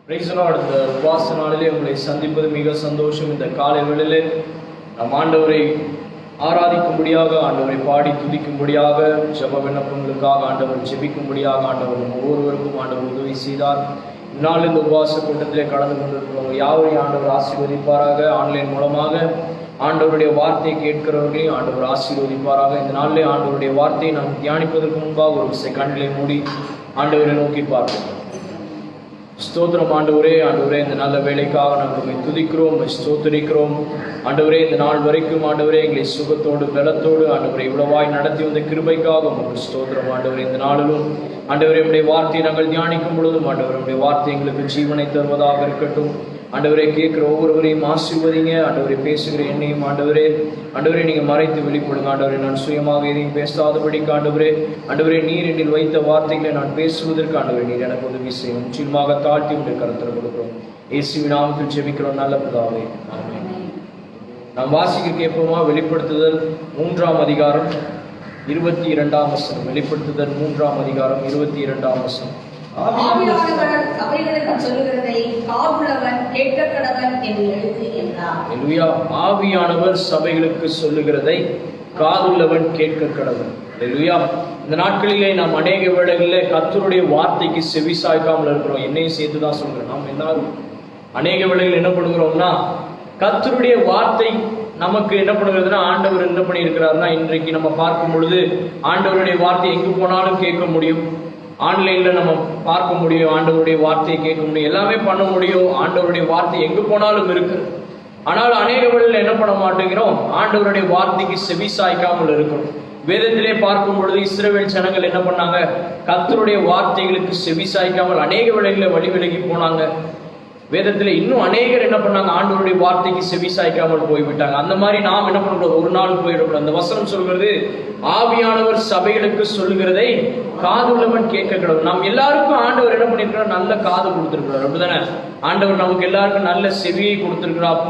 Praise the Lord. இந்த உபவாச நாளிலே உங்களை சந்திப்பது மிக சந்தோஷம். இந்த காலை வேளையிலே நம் ஆண்டவரை ஆராதிக்கும்படியாக, ஆண்டவரை பாடி துதிக்கும்படியாக, ஜெப விண்ணப்பங்களுக்காக ஆண்டவர் ஜெபிக்கும்படியாக ஆண்டவர் ஒவ்வொருவருக்கும் ஆண்டவர் உதவி செய்தார். இந்நாள் இந்த உபவாச கூட்டத்திலே கடந்து கொண்டிருக்கிறவங்க யாவரையும் ஆண்டவர் ஆசீர்வதிப்பாராக. ஆன்லைன் மூலமாக ஆண்டவருடைய வார்த்தையை கேட்கிறவர்களையும் ஆண்டவர் ஆசீர்வதிப்பாராக. இந்த நாளிலே ஆண்டவருடைய வார்த்தையை நாம் தியானிப்பதற்கு முன்பாக ஒரு கண்களை மூடி ஆண்டவரை நோக்கி பார்ப்போம். ஸ்தோத்திரம் ஆண்டவரே. ஆண்டவரே, இந்த நல்ல வேலைக்காக நாங்கள் துதிக்கிறோம், ஸ்தோத்திரிக்கிறோம். ஆண்டவரே, இந்த நாள் வரைக்கும் ஆண்டவரே எங்களை சுகத்தோடு பலத்தோடு ஆண்டவரை இவ்வளவாய் நடத்தி வந்த கிருபைக்காக உங்களுக்கு ஸ்தோத்திரம் ஆண்டவரே. இந்த நாளிலும் ஆண்டவரே உடைய வார்த்தையை நாங்கள் தியானிக்கும் பொழுதும் ஆண்டவரே உடைய வார்த்தை எங்களுக்கு ஜீவனை தருவதாக இருக்கட்டும். ஆண்டவரே, கேட்கிற ஒவ்வொருவரையும் ஆசீர்வதிங்க. ஆண்டவரை பேசுகிற என்னையும் ஆண்டவரே நீங்கள் மறைத்து வெளிப்படுங்க. ஆண்டவரே, நான் சுயமாக எதையும் பேசாதபடிக்கு ஆண்டவரே நீர் என்னில் வைத்த வார்த்தைகளை நான் பேசுவதற்கு ஆண்டவரே நீர் எனக்கு உதவி செய்யும். முற்றிலுமாக தாழ்த்தி உடைய கருத்தில் கொடுக்கிறோம். இயேசுவின் நாமத்தில் ஜெபிக்கிறோம் நல்ல பிதாவே, ஆமென். நாம் வாசிக்க கேட்போமா? வெளிப்படுத்துதல் 3ஆம் அதிகாரம் 22ஆம் வசனம். வெளிப்படுத்துதல் 3ஆம் அதிகாரம் 22ஆம் வசனம். ஆவியானவர் சபைகளுக்கு சொல்லுகிறதை காதுள்ளவன் கேட்கக்கடவன் என்று எழுது என்றார். அல்லேலூயா. ஆவியானவர் சபைகளுக்கு சொல்லுகிறதை காதுள்ளவன் கேட்கக்கடவன். அல்லேலூயா. இந்த நாட்களிலே நாம் அநேக வேளைகளிலே கர்த்தருடைய வார்த்தைக்கு செவி சாய்க்காமல் இருக்கிறோம். என்னையும் சேர்த்து தான் சொல்கிறேன். நாம் எல்லாரும் அநேக வேளைகளில் என்ன பண்ணுகிறோம்னா, கர்த்தருடைய வார்த்தை நமக்கு என்ன பண்ணுகிறதுனா, ஆண்டவர் என்ன பண்ணியிருக்கிறாருன்னா, இன்றைக்கு நம்ம பார்க்கும் பொழுது ஆண்டவருடைய வார்த்தை எங்கு போனாலும் கேட்க முடியும். ஆன்லைன்ல நம்ம பார்க்க முடியும், ஆண்டவருடைய வார்த்தையை கேட்க முடியும், எல்லாமே பண்ண முடியும். ஆண்டவருடைய வார்த்தை எங்கு போனாலும் இருக்கு. ஆனால் அநேக வேளையில் என்ன பண்ண மாட்டேங்கிறோம், ஆண்டவருடைய வார்த்தைக்கு செவி சாய்க்காமல் இருக்கிறோம். வேதத்திலே பார்க்கும் பொழுது இஸ்ரவேல் ஜனங்கள் என்ன பண்ணாங்க, கர்த்தருடைய வார்த்தைகளுக்கு செவி சாய்க்காமல் அநேக வேளைகளில் வழி விலகி போனாங்க. வேதத்துல இன்னும் அநேகர் என்ன பண்ணாங்க, ஆண்டவருடைய வார்த்தைக்கு செவி சாய்க்காமல் போய்விட்டாங்க. அந்த மாதிரி நாம் என்ன பண்ணக்கூடாது, ஒரு நாள் போயிடக்கூடாது. அந்த வசனம் சொல்கிறது, ஆவியானவர் சபைகளுக்கு சொல்லுகிறதை காதுள்ளவன் கேட்க கடவுள். நாம் எல்லாருக்கும் ஆண்டவர் என்ன பண்ணிருக்கிறார், நல்ல காது கொடுத்திருக்கிறார். அப்படிதானே? ஆண்டவர் நமக்கு எல்லாருக்கும் நல்ல செவியை கொடுத்திருக்கிறார்.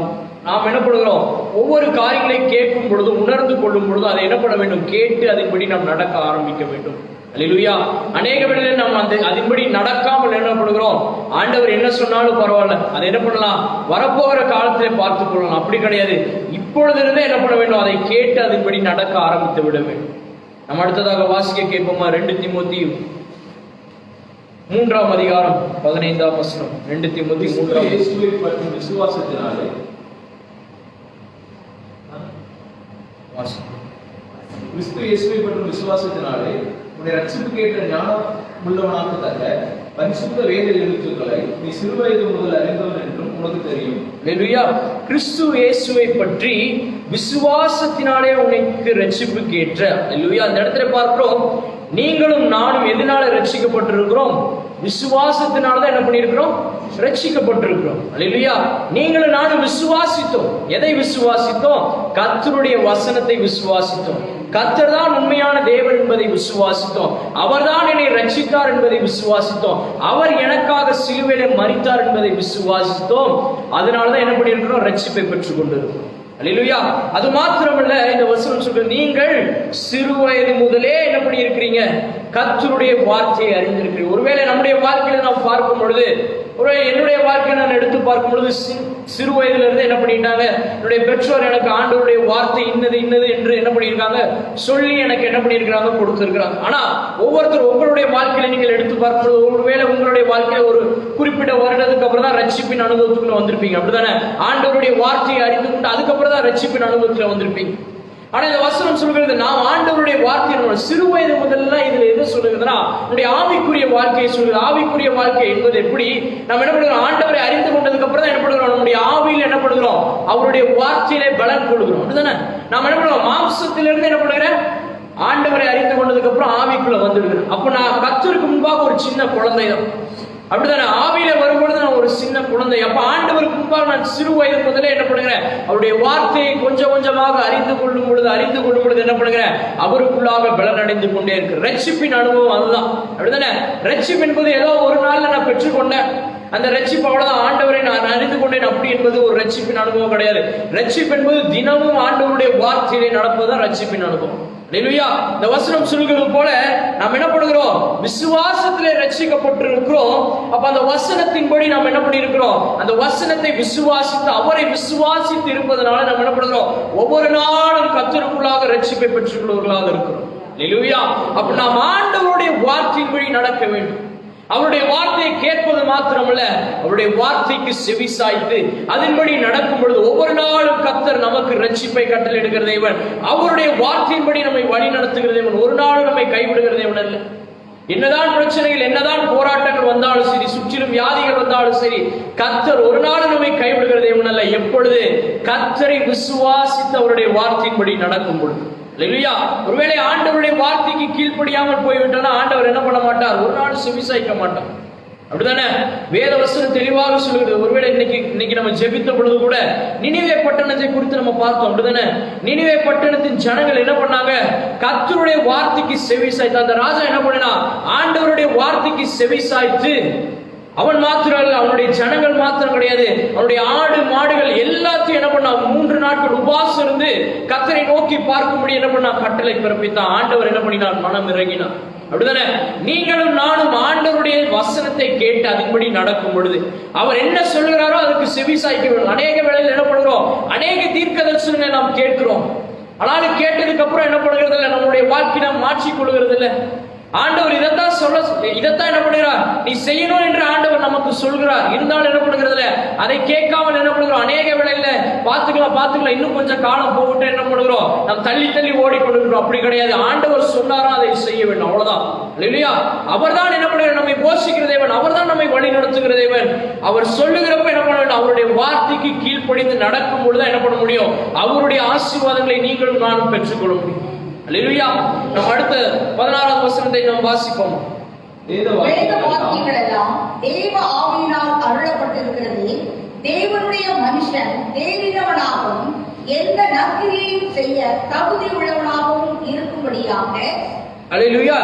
நாம் என்ன பண்ணுகிறோம், ஒவ்வொரு காரியங்களை கேட்கும் பொழுது, உணர்ந்து கொள்ளும் பொழுது அதை என்ன பண்ண வேண்டும், கேட்டு அதன்படி நாம் நடக்க ஆரம்பிக்க வேண்டும். அல்லேலூயா. அநேக வேளையில் நாம் அதன்படி நடக்காமல் என்ன பண்ணுகிறோம், ஆண்டவர் என்ன சொன்னாலும் பரவாயில்ல, அதை என்ன பண்ணலாம், வரப்போகிற காலத்திலே பார்த்துக் கொள்ளலாம். அப்படி கிடையாது. இப்பொழுது இருந்தே என்ன பண்ண வேண்டும், அதை கேட்டு அதன்படி நடக்க ஆரம்பித்து விட வேண்டும். நம்ம அடுத்ததாக வாசிக்க கேட்போமா? 2 தீமோத்தேயு 3ஆம் அதிகாரம் 15ஆம் வசனம். 2 தீமோத்தேயு 3ஆம் விசுவாசத்தினாலே கிறிஸ்து இயேசுவை பற்றும் விசுவாசத்தினாலே உன்னை ரட்சிப்புக்கு ஏற்ற ஞானம் உள்ளவனாக்கத்தக்க பரிசுத்த வேத எழுத்துக்களை நீ சிறுவயது முதல் அறிந்தவன் என்றும் உனக்கு தெரியும். அல்லேலூயா. கிறிஸ்து இயேசுவை பற்றி விசுவாசத்தினாலே உனக்கு ரட்சிப்புக்கு ஏற்ற. அல்லேலூயா. அந்த இடத்துல பார்க்கிறோம், நீங்களும் நானும் எதனால ரட்சிக்கப்பட்டிருக்கிறோம், விசுவாசத்தினாலதான் என்ன பண்ணியிருக்கிறோம், ரட்சிக்கப்பட்டிருக்கிறோம். அல்லேலூயா. நீங்களும் நானும் விசுவாசித்தோம். எதை விசுவாசித்தோம்? கர்த்தருடைய வசனத்தை விசுவாசித்தோம். கர்த்தர் தான் உண்மையான தேவன் என்பதை விசுவாசித்தோம். அவர்தான் என்னை ரட்சித்தார் என்பதை விசுவாசித்தோம். அவர் எனக்காக சிலுவையிலே மரித்தார் என்பதை விசுவாசித்தோம். அதனாலதான் என்ன பண்ணியிருக்கிறோம், ரட்சிப்பை பெற்றுக் கொண்டிருக்கிறோம். அல்லேலூயா. அது மாத்திரமல்ல, இந்த வசனம் சொல்றது, நீங்கள் சிறு வயது முதலே என்ன பண்ணி இருக்கிறீங்க, கர்த்தருடைய வார்த்தையை அறிந்திருக்கிறீங்க. ஒருவேளை நம்முடைய வாழ்க்கையில நாம் பார்க்கும் பொழுது, என்னுடைய வாழ்க்கையை நான் எடுத்து பார்க்கும் பொழுது, சிறு வயதுல இருந்து என்ன பண்ணிட்டாங்க, என்னுடைய பெற்றோர் எனக்கு ஆண்டவருடைய வார்த்தை இன்னது என்று என்ன பண்ணியிருக்காங்க, சொல்லி எனக்கு என்ன பண்ணியிருக்கிறாங்க, கொடுத்திருக்கிறாங்க. ஆனா ஒவ்வொருத்தரும் உங்களுடைய வாழ்க்கையில நீங்கள் எடுத்து பார்க்கும்போது, ஒருவேளை உங்களுடைய வாழ்க்கையில ஒரு குறிப்பிட்ட வருடத்துக்கு அப்புறம் தான் ரட்சிப்பின் அனுபவத்துக்குள்ள வந்திருப்பீங்க. அப்படித்தானே? ஆண்டவருடைய வார்த்தையை அறிந்து கொண்டு அதுக்கப்புறம் தான் ரட்சிப்பின் அனுபவத்துல வந்திருப்பீங்க. ஆனா இந்த வசனம் சொல்கிறது, நாம் ஆண்டவருடைய வார்த்தை சிறு வயது முதல்ல இதுல எது சொல்லுகிறதுனா, நம்முடைய ஆவிக்குரிய வாழ்க்கையை சொல்லுது. ஆவிக்குரிய வாழ்க்கை என்பது எப்படி, நம்ம என்ன பண்ணுறோம், ஆண்டவரை அறிந்து கொண்டதுக்கு அப்புறம் தான் என்ன பண்ணுறோம், நம்முடைய ஆவியில் என்ன பண்ணுகிறோம், அவருடைய வார்த்தையிலே பலன் கொள்கிறோம். அப்படிதானே? நாம் என்ன பண்ணுறோம், மாம்சத்திலிருந்து என்ன பண்ணுகிறேன், ஆண்டவரை அறிந்து கொண்டதுக்கு அப்புறம் ஆவிக்குள்ள வந்துடுகிறேன். அப்போ நான் கர்த்தருக்கு முன்பாக ஒரு சின்ன குழந்தை தான். அப்படித்தானே? ஆவியில வரும்பொழுது நான் ஒரு சின்ன குழந்தை. அப்ப ஆண்டவருக்கு முன்பாக நான் சிறு வயது முதலே என்ன பண்ணுகிறேன், அவருடைய வார்த்தையை கொஞ்சம் கொஞ்சமாக அறிந்து கொள்ளும் பொழுது என்ன பண்ணுகிறேன், அவருக்குள்ளாக பலன் அடைந்து கொண்டே இருக்கு. ரட்சிப்பின் அனுபவம் அதுதான். அப்படித்தானே? ரட்சிப்பு என்பது ஏதோ ஒரு நாள்ல நான் பெற்றுக்கொண்டேன், அந்த ரட்சிப்பு அவ்வளவுதான், ஆண்டவரை நான் அறிந்து கொண்டேன் அப்படி என்பது ஒரு ரட்சிப்பின் அனுபவம் கிடையாது. ரட்சிப்பு என்பது தினமும் ஆண்டவருடைய வார்த்தையிலே நடப்பதுதான் ரட்சிப்பின் அனுபவம். அல்லேலூயா. இந்த வசனம் சொல்கிறது போல நாம் என்ன பண்ணுகிறோம்? விசுவாசத்திலே ரட்சிக்கப்பட்டிருக்கிறோம். அப்ப அந்த வசனத்தின்படி நாம் என்ன பண்ணியிருக்கிறோம்? அந்த வசனத்தை விசுவாசித்து அவரை விசுவாசித்து இருப்பதனால நாம் என்ன பண்ணுகிறோம்? ஒவ்வொரு நாளும் கர்த்தருக்குள்ளாக ரட்சிப்பை பெற்றுக்கொள்வர்களாக இருக்கிறோம். அல்லேலூயா. அப்ப நாம் ஆண்டவருடைய வார்த்தையின்படி நடக்க வேண்டும். அவருடைய வார்த்தையை கேட்பது மாத்திரமல்ல, அவருடைய வார்த்தைக்கு செவிசாய்த்து அதன்படி நடக்கும் பொழுது ஒவ்வொரு நாளும் கர்த்தர் நமக்கு ரட்சிப்பை கட்டளையிடுகிற தேவன். அவருடைய வார்த்தையின்படி நம்மை வழி நடத்துகிற தேவன். ஒரு நாளும் நம்மை கைவிடுகிற தேவன் அல்ல. என்னதான் பிரச்சனைகள், என்னதான் போராட்டங்கள் வந்தாலும் சரி, சுற்றிலும் வியாதிகள் வந்தாலும் சரி, கர்த்தர் ஒரு நாளும் நம்மை கைவிடுகிற தேவன் அல்ல. எப்பொழுது கர்த்தரை விசுவாசித்து அவருடைய வார்த்தையின்படி நடக்கும் பொழுது. அல்லேலூயா. ஒருவேளை ஆண்டவருடைய வார்த்தைக்கு கீழ்ப்படியாமல் போய்விட்டோம்னா ஆண்டவர் என்ன பண்ண மாட்டார்? ஒரு நாள் செவிசாய்க்க மாட்டார். அப்படிதானே? வேத வசனம் தெளிவாக சொல்லுகிறது. ஒருவேளை இன்னைக்கு நம்ம ஜெபித்த பொழுது கூட நினிவே பட்டணத்தை குறித்து நம்ம பார்த்தோம். அப்படிதானே? நினிவே பட்டணத்தின் ஜனங்கள் என்ன பண்ணாங்க? கர்த்தருடைய வார்த்தைக்கு செவிசாய்த்து. அந்த ராஜா என்ன பண்ணினா? ஆண்டவருடைய வார்த்தைக்கு செவிசாய்த்து அவன் மாத்திரம் அல்ல, அவனுடைய ஜனங்கள் மாத்திரம் கிடையாது, அவனுடைய ஆடு மாடுகள் எல்லாத்தையும் என்ன பண்ணா? 3 நாட்கள் உபவாசம் இருந்து கர்த்தரை நோக்கி பார்க்கும்படி என்ன பண்ணா? கட்டளை பிறப்பித்தான். ஆண்டவர் என்ன பண்ணினார்? மனம் இறங்கினார். அப்படிதானே? நீங்களும் நானும் ஆண்டவருடைய வசனத்தை கேட்டு அதன்படி நடக்கும் பொழுது அவர் என்ன சொல்கிறாரோ அதுக்கு செவிசாய்க்க வேண்டும். அநேக வேளையில் என்ன பண்ணுகிறோம்? அநேக தீர்க்க தரிசனங்களை நாம் கேட்கிறோம். ஆனாலும் கேட்டதுக்கு அப்புறம் என்ன பண்ணுகிறது இல்லை? நம்முடைய வாழ்க்கை நாம் மாற்றிக் கொள்கிறது இல்லை. ஆண்டவர் இதைத்தான் என்ன பண்ணுகிறார்? நீ செய்யணும் என்று ஆண்டவர் நமக்கு சொல்கிறார். இருந்தாலும் என்ன பண்ணுகிறது? அதை கேட்காமல் என்ன பண்ணுகிறோம்? அநேக வேளையில பாத்துக்கலாம் இன்னும் கொஞ்சம் காலம் போகிட்டு என்ன பண்ணுகிறோம்? நாம் தள்ளி ஓடிக்கொண்டிருக்கிறோம். அப்படி கிடையாது. ஆண்டவர் சொன்னாரோ அதை செய்ய வேண்டும், அவ்வளவுதான். இல்லையா? அவர் தான் என்ன பண்ணுகிறார்? நம்மை போஷிக்கிற தேவன், அவர் தான் நம்மை வழி நடத்துகிற தேவன். அவர் சொல்லுகிறப்ப என்ன பண்ண வேண்டும்? அவருடைய வார்த்தைக்கு கீழ்ப்படிந்து நடக்கும் பொழுதுதான் என்ன பண்ண முடியும்? அவருடைய ஆசீர்வாதங்களை நீங்களும் நானும் பெற்றுக்கொள்ள முடியும். அல்லேலூயா. நாம் அடுத்த 16வது வசனத்தை நாம் வாசிப்போம். வேத வாக்கியங்கள் எல்லாம் தேவ ஆவியினால் அருளப்பட்டிருக்கிறது. தேவனுடைய மனுஷன் தேறினவனாகவும் எந்த நற்கிரியையும் செய்ய தகுதி உள்ளவனாகவும் இருக்கும்படியாக. அல்லேலூயா.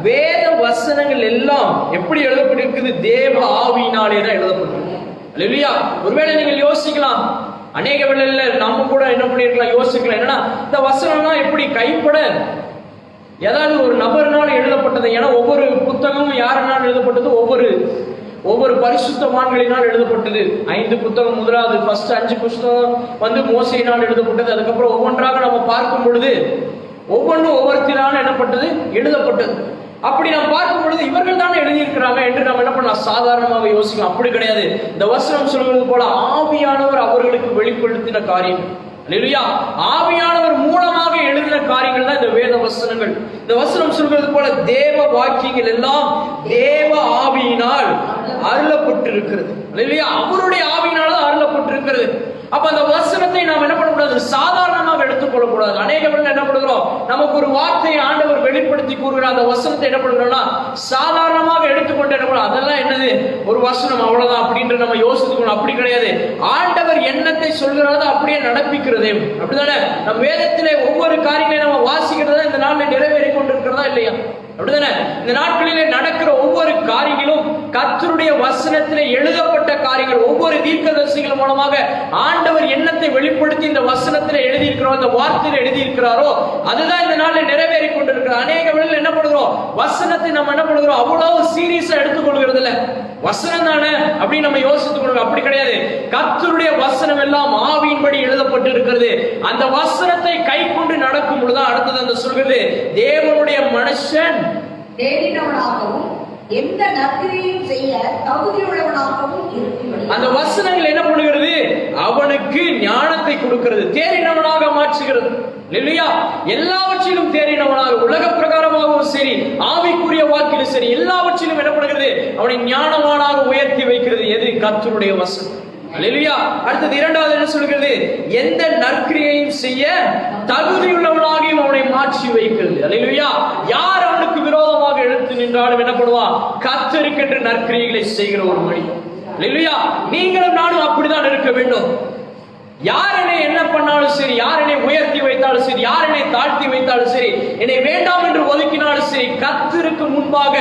வேத வசனங்கள் எல்லாம் எப்படி எழுதப்பட்டிருக்குது? தேவ ஆவியினாலே தான் எழுதப்பட்டிருக்கு. அல்லேலூயா. ஒருவேளை நீங்கள் யோசிக்கலாம், அநேக வேளையில நம்ம கூட என்ன பண்ணிருக்கலாம், யோசிக்கலாம், என்னன்னா இந்த வசனம்னா எப்படி கைப்பட ஏதாவது ஒரு நபர்னால எழுதப்பட்டது. ஏன்னா ஒவ்வொரு புத்தகமும் யாருனால் எழுதப்பட்டது? ஒவ்வொரு பரிசுத்தவான்களினால் எழுதப்பட்டது. 5 புத்தகம், முதலாவது ஃபர்ஸ்ட் 5 புத்தகம் வந்து மோசேயினால் எழுதப்பட்டது. அதுக்கப்புறம் ஒவ்வொன்றாக நம்ம பார்க்கும் பொழுது ஒவ்வொன்றும் ஒவ்வொருத்தினால என்னப்பட்டது? எழுதப்பட்டது. அப்படி நாம் பார்க்கும் பொழுது இவர்கள் தானே எழுதியிருக்கிறாங்க என்று நம்ம என்ன பண்ணலாம்? சாதாரணமாக யோசிக்கலாம். அப்படி கிடையாது. இந்த வசனம் சொல்வது போல ஆவியானவர் அவர்களுக்கு வெளிப்படுத்தின காரியம். அல்லேலூயா. ஆவியானவர் மூலமாக எழுதின காரியங்கள் தான் இந்த வேத வசனங்கள். இந்த வசனம் சொல்வது போல தேவ வாக்கியங்கள் எல்லாம் தேவ ஆவியினால் அருளப்பட்டிருக்கிறது. அல்லேலூயா. அவருடைய ஆவியினால தான் அருளப்பட்டிருக்கிறது. அப்ப அந்த வசனத்தை நாம் என்ன பண்ணக்கூடாது? சாதாரணமாக எடுத்துக்கொள்ள கூடாது. அநேக பேர் என்ன பண்ணுகிறோம்? நமக்கு ஒரு வார்த்தையை ஆண்டவர் வெளிப்படுத்தி கூறுகிற அந்த வசனத்தை என்ன பண்ணுறோம்னா சாதாரணமாக எடுத்துக்கொண்டு என்ன பண்ணுறோம்? அதெல்லாம் என்னது? ஒரு வசனம், அவ்வளவுதான் அப்படின்ற நம்ம யோசித்துக்கணும். அப்படி கிடையாது. ஆண்டவர் எண்ணத்தை சொல்கிறதா அப்படியே நடப்பிக்கிறதே. அப்படிதானே? நம் வேதத்திலே ஒவ்வொரு காரியங்களையும் நம்ம வாசிக்கிறதா இந்த நாளில் நிறைவேறி கொண்டிருக்கிறதா இல்லையா? அப்படிதானே? இந்த நாட்களிலே நடக்கிற ஒவ்வொரு காரியங்களும் கர்த்தருடைய வசனத்திலே எழுதப்பட்ட காரியங்கள். ஒவ்வொரு தீர்க்கதரிசிகள் மூலமாக ஆண்டவர் எண்ணத்தை வெளிப்படுத்தி இந்த வசனத்திலே எழுதியிருக்கிறோம், இந்த வார்த்தையில எழுதியிருக்கிறாரோ அதுதான் இந்த நாளில் நிறைவேறி கொண்டிருக்கிறது. அநேக வேளையில் என்ன பண்ணுகிறோம்? வசனத்தை நம்ம என்ன பண்ணுகிறோம்? அவ்வளவு சீரியஸா எடுத்துக்கொள்கிறது இல்ல. வசனம் தானே அப்படின்னு நம்ம யோசித்துக் கொள்கிறோம். அப்படி கிடையாது. கர்த்தருடைய வசனம் எல்லாம் ஆவியின்படி எழுதப்பட்டு இருக்கிறது. அந்த வசனத்தை கை கொண்டு நடக்கும் பொழுதுதான் அடுத்தது அந்த சொல்கிறது தேவனுடைய மனுஷன் தேறினவனாகவும் எந்த நற்கிரியையும் செய்ய தகுதியுள்ளவனாகவும் இருக்கும்படி. அந்த வசனங்கள் என்ன பண்ணுகிறது? அவனுக்கு ஞானத்தை கொடுக்கிறது, தேறினவனாக மாற்றுகிறது. இல்லையா? எல்லாவற்றிலும் தேறினவனாக, உலக பிரகாரமாகவும் சரி, ஆவிக்குரிய வாழ்க்கையிலும் சரி, எல்லாவற்றிலும் என்ன பண்ணுகிறது? அவனை ஞானவானாக உயர்த்தி வைக்கிறது. எது? கர்த்தருடைய வசனம். அல்லேலூயா. அடுத்தது 2வது என்ன சொல்கிறது? எந்த நற்கிரியையும் செய்ய தகுதியுள்ளவனாகியும் அவனை மாற்றி வைக்கிறது. அல்லேலூயா. யார் அவனுக்கு விரோதமாக எழுத்து நின்றாலும் என்ன பண்ணுவான்? கர்த்தருக்கென்று நற்கிரியைகளை செய்கிற ஒரு மனிதன். அல்லேலூயா. நீங்களும் நானும் அப்படிதான் இருக்க வேண்டும். யார் என்னை என்ன பண்ணாலும் சரி, யார் என்னை உயர்த்தி வைத்தாலும் சரி, யார் என்னை தாழ்த்தி வைத்தாலும் சரி, என்னை வேண்டாம் என்று ஒதுக்கினாலும் சரி, கர்த்தருக்கு முன்பாக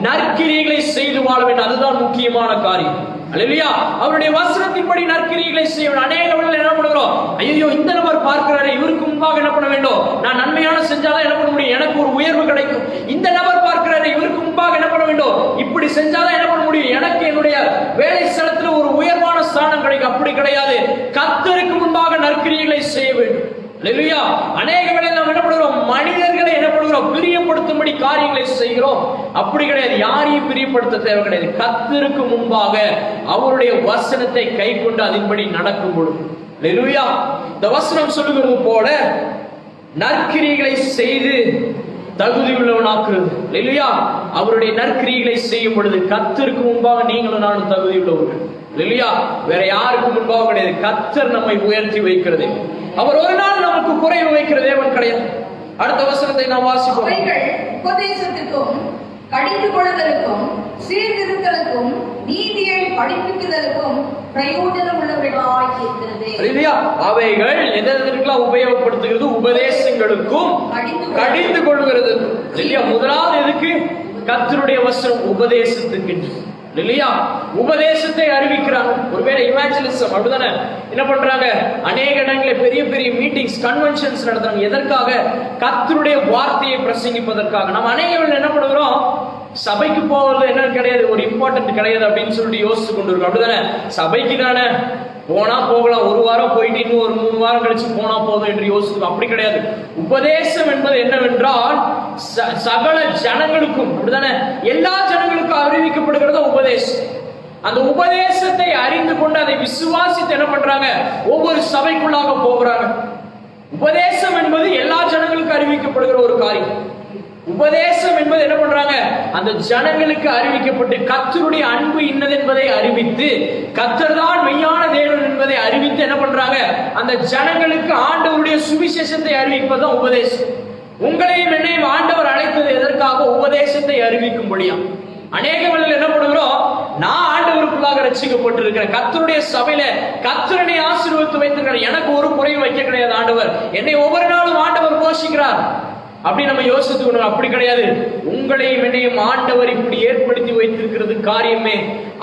நற்கிரியைகளை செய்து வாழ வேண்டும். அதுதான் முக்கியமான காரியம். அல்லேலூயா. அவருடைய வசனத்தின்படி நற்கிரியைகளை செய்ய வேண்டும். அநேகவர்கள் என்ன பண்ணுகிறோம், ஐயோ இந்த நபர் பார்க்கிறாரு, இவருக்கு முன்பாக என்ன பண்ண வேண்டும், நான் நன்மையான செஞ்சாதான் என்ன பண்ண முடியும், எனக்கு ஒரு உயர்வு கிடைக்கும். இந்த நபர் பார்க்கிறாரு, இவருக்கு முன்பாக என்ன பண்ண வேண்டும், இப்படி செஞ்சாதான் என்ன பண்ண முடியும், எனக்கு என்னுடைய வேலை ஸ்தலத்துல ஒரு உயர்வான ஸ்தானம் கிடைக்கும். அப்படி கிடையாது. கர்த்தருக்கு முன்பாக நற்கிரியைகளை செய்ய வேண்டும். அல்லேலூயா. அநேக வேளையில் நாம் என்ன பண்ணுகிறோம், மனிதர்களை என்ன பண்ணுகிறோம், பிரியப்படுத்தும்படி காரியங்களை செய்கிறோம். அப்படி கிடையாது. யாரையும் பிரியப்படுத்த தேவை கிடையாது. கர்த்தருக்கு முன்பாக அவருடைய வசனத்தை கை கொண்டு அதன்படி நடக்கும் பொழுது, அல்லேலூயா, இந்த வசனம் சொல்லுகிறது போல நற்கிரியைகளை செய்து தகுதி உள்ளவனாக்குறது. அல்லேலூயா. அவருடைய நற்கிரியைகளை செய்யும் பொழுது கர்த்தருக்கு முன்பாக நீங்களும் நானும் தகுதி உள்ளவர்கள். அல்லேலூயா. வேற யாருக்கு முன்பாக கிடையாது. கர்த்தர் நம்மை உயர்த்தி வைக்கிறது. அவர் ஒரு நாள் நமக்கு குறைவு வைக்கிற தேவன் கிடையாது. அடுத்த வசனத்தை நாம் வாசிப்போம். அவைகள் உபதேசத்துக்கும் கடிந்து கொள்ளுதலுக்கும் சீர்திருத்தலுக்கும் நீதியை படிப்பிக்குதலுக்கும் பிரயோஜனம் உள்ளவைகளாய் இருக்கிறது. அல்லேலூயா. அவைகள் எதற்கெல்லாம் உபயோகப்படுத்துகிறது, உபதேசங்களுக்கும் கடிந்து கொள்கிறது. இல்லையா? முதலாவது எதுக்கு? கர்த்தருடைய வசனம் உபதேசத்துக்கு. இல்லையா? உபதேசத்தை அறிவிக்கிறாங்க. ஒருவேளை இவாஞ்சலிசம் அப்படிதானே என்ன பண்றாங்க, அநேக இடங்களில் பெரிய பெரிய மீட்டிங்ஸ், கன்வென்ஷன்ஸ் நடத்துறாங்க. எதற்காக? கர்த்தருடைய வார்த்தையை பிரசங்கிப்பதற்காக. நம்ம அநேகர்கள் என்ன பண்ணுகிறோம், சபைக்கு போவது என்ன கிடையாது, ஒரு இம்பார்ட்டன்ட் கிடையாது அப்படின்னு சொல்லிட்டு யோசிச்சு கொண்டு இருக்கோம். அப்படிதானே? சபைக்கு தானே போனா போகலாம், ஒரு வாரம் போயிட்டு இன்னும் ஒரு 3 வாரம் கழிச்சு போனா போதும் என்று யோசிக்கும். அப்படி கிடையாது. உபதேசம் என்பது என்னவென்றால் சகல ஜனங்களுக்கும், அப்படிதானே, எல்லா ஜனங்களுக்கும் அறிவிக்கப்படுகிறது உபதேசம். அந்த உபதேசத்தை அறிந்து கொண்டு அதை விசுவாசித்து என்ன பண்றாங்க, ஒவ்வொரு சபைக்குள்ளாக போகிறாங்க. உபதேசம் என்பது எல்லா ஜனங்களுக்கும் அறிவிக்கப்படுகிற ஒரு காரியம். உபதேசம் என்பது என்ன பண்றாங்க, அந்த ஜனங்களுக்கு அறிவிக்கப்பட்டு கர்த்தருடைய அன்பு இன்னது என்பதை அறிவித்து, கர்த்தர் தான் மெய்யான தேவன் என்பதை அறிவித்து என்ன பண்றாங்க, அந்த ஜனங்களுக்கு ஆண்டவருடைய சுவிசேஷத்தை அறிவிப்பதுதான் உபதேசம். உங்களையும் என்னையும் ஆண்டவர் அழைத்தது எதற்காக? உபதேசத்தை அறிவிக்கும்படியா. அநேகவர்கள் என்ன பண்ணுகிறோம், நான் ஆண்டவருக்குள்ளாக ரட்சிக்கப்பட்டிருக்கிறேன், கர்த்தருடைய சபையில கர்த்தரனை ஆசீர்வதித்து வைத்திருக்கிறார், எனக்கு ஒரு குறையும் வைக்க கிடையாது, ஆண்டவர் என்னை ஒவ்வொரு நாளும் ஆண்டவர் போஷிக்கிறார் அப்படி நம்ம யோசித்துக்கணும். அப்படி கிடையாது. உங்களையும் என்னையும் ஆண்டவர் இப்படி ஏற்படுத்தி வைத்திருக்கிறது காரியமே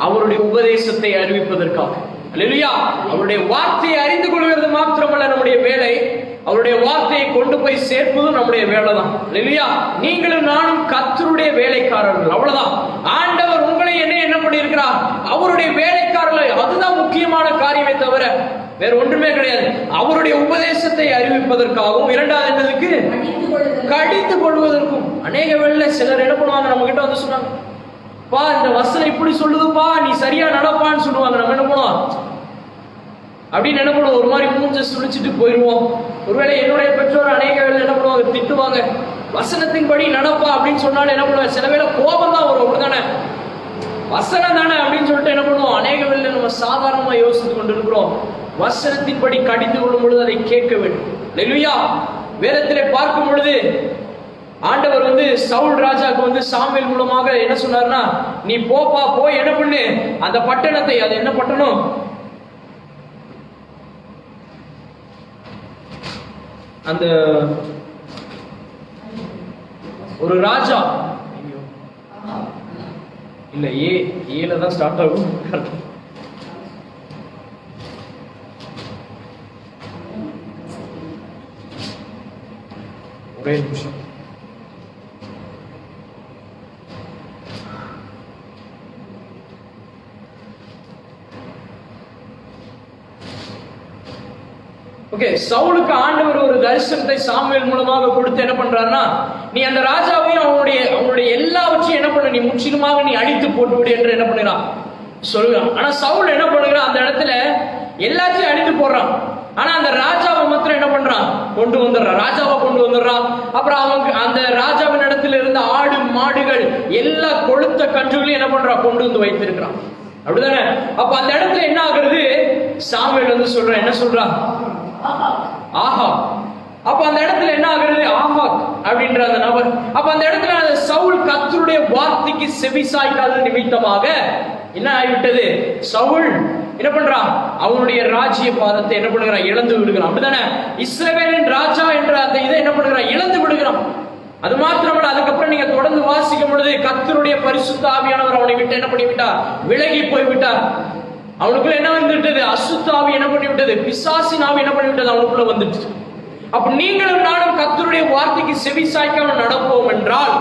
அவருடைய உபதேசத்தை அறிவிப்பதற்காக. அல்லேலூயா. அவருடைய வார்த்தையை அறிந்து கொள்வது மாத்திரமல்ல நம்முடைய வேலை, அவருடைய வார்த்தையை கொண்டு போய் சேர்ப்பதும் நம்முடைய வேலை தான். அல்லேலூயா. நீங்களும் நானும் கர்த்தருடைய வேலைக்காரர்கள், அவ்வளவுதான். ஆண்டவர் உங்களை என்ன பண்ணியிருக்கிறார், அவருடைய வேலைக்காரர்கள். அதுதான் முக்கியமான காரியமே தவிர வேற ஒன்றுமே கிடையாது. அவருடைய உபதேசத்தை அறிவிப்பதற்காகவும், இரண்டாவது என்பதற்கு கடிந்து கொள்வதற்கும். அநேக வேளையில சிலர் என்ன பண்ணுவாங்க, நம்ம கிட்ட வந்து சொன்னாங்க, பா இந்த வசனம் இப்படி சொல்லுதுப்பா, நீ சரியா நடப்பான்னு சொல்லுவாங்க. நம்ம என்ன பண்ணுவோம், அப்படின்னு என்ன பண்ணுவோம், ஒரு மாதிரி மூஞ்ச சுழிச்சிட்டு போயிடுவோம். ஒருவேளை என்னுடைய பெற்றோர் அநேக வேளையில என்ன பண்ணுவாங்க, திட்டுவாங்க, வசனத்தின்படி நடப்பா அப்படின்னு சொன்னாலும் என்ன பண்ணுவாங்க, சில வேளை கோபம் தான் வரும். அப்படிதானே, வசனம் தானே அப்படின்னு சொல்லிட்டு என்ன பண்ணுவோம், அநேக வேளையில நம்ம சாதாரணமா யோசித்து கொண்டு இருக்கிறோம். வசனத்தின்படி கடிந்து கொள்ளும் பொழுது அதை கேட்க வேண்டும். அல்லேலூயா. வேதத்திலே பார்க்கும் பொழுது ஆண்டவர் வந்து சவுல் ராஜாவுக்கு வந்து சாமுவேல் மூலமாக என்ன சொன்னார்னா, நீ போப்பா, போய் என்ன பண்ணு, அந்த பட்டணத்தை, அது என்ன பட்டணம், அந்த ஒரு ராஜா, இல்ல ஏல தான் ஸ்டார்ட் ஆகும். ஒரே நிமிஷம். ஓகே, சவுலுக்கு ஆண்டவர் ஒரு தரிசனத்தை சாமுவேல் மூலமாக கொடுத்து என்ன பண்றாருன்னா, நீ அந்த ராஜாவையும் அவனுடைய எல்லாவற்றையும் என்ன பண்ண, நீ முற்றிலுமாக நீ அழித்து போட்டுவிடு என்று என்ன பண்ணுறான் சொல்லுறான். ஆனா சவுல் என்ன பண்ணுறான், அந்த இடத்துல எல்லாத்தையும் அழித்து போடுறான். ஆனா அந்த ராஜாவை மாத்திரம் என்ன பண்றான், கொண்டு வந்துடுறான், ராஜாவை கொண்டு வந்துடுறான். அப்புறம் அவங்க அந்த ராஜாவின் இடத்துல இருந்த ஆடு மாடுகள் எல்லா கொழுத்த கன்றுகளையும் என்ன பண்றான், கொண்டு வந்து வைத்திருக்கிறான். அப்படிதானே? அப்ப அந்த இடத்துல என்ன ஆகுறது, சாமுவேல் வந்து சொல்றான், என்ன சொல்றான், ஆஹா. அப்ப அந்த இடத்துல என்ன ஆகுறது, ஆஹா அப்படின்ற அந்த நபர். அப்ப அந்த இடத்துல சவுல் கர்த்தருடைய வார்த்தைக்கு செவி சாய்க்காத நிமித்தமாக என்ன ஆகிவிட்டது? சவுல் என்ன பண்றான்? அவனுடைய ராஜ்ய பாதத்தை என்ன பண்ணுகிறான்? இழந்து விடுகிறான். அப்படிதானே? இஸ்ரவேலின் ராஜா என்ற அந்த இதை என்ன பண்ணுகிறான்? இழந்து விடுகிறான். அது மாத்திரமல்ல, அதுக்கப்புறம் நீங்க தொடர்ந்து வாசிக்கும் பொழுது கர்த்தருடைய பரிசுத்த ஆவியானவர் அவனை விட்டு என்ன பண்ணிவிட்டார்? விலகி போய்விட்டார். அவனுக்குள்ள என்ன வந்துவிட்டது? அசுத்த ஆவி என்ன பண்ணிவிட்டது? பிசாசின் ஆவி என்ன பண்ணிவிட்டது? அவனுக்குள்ள வந்துட்டு. அப்ப நீங்களும் நானும் கர்த்தருடைய வார்த்தைக்கு செவி சாய்க்காம நடப்போம் என்றால்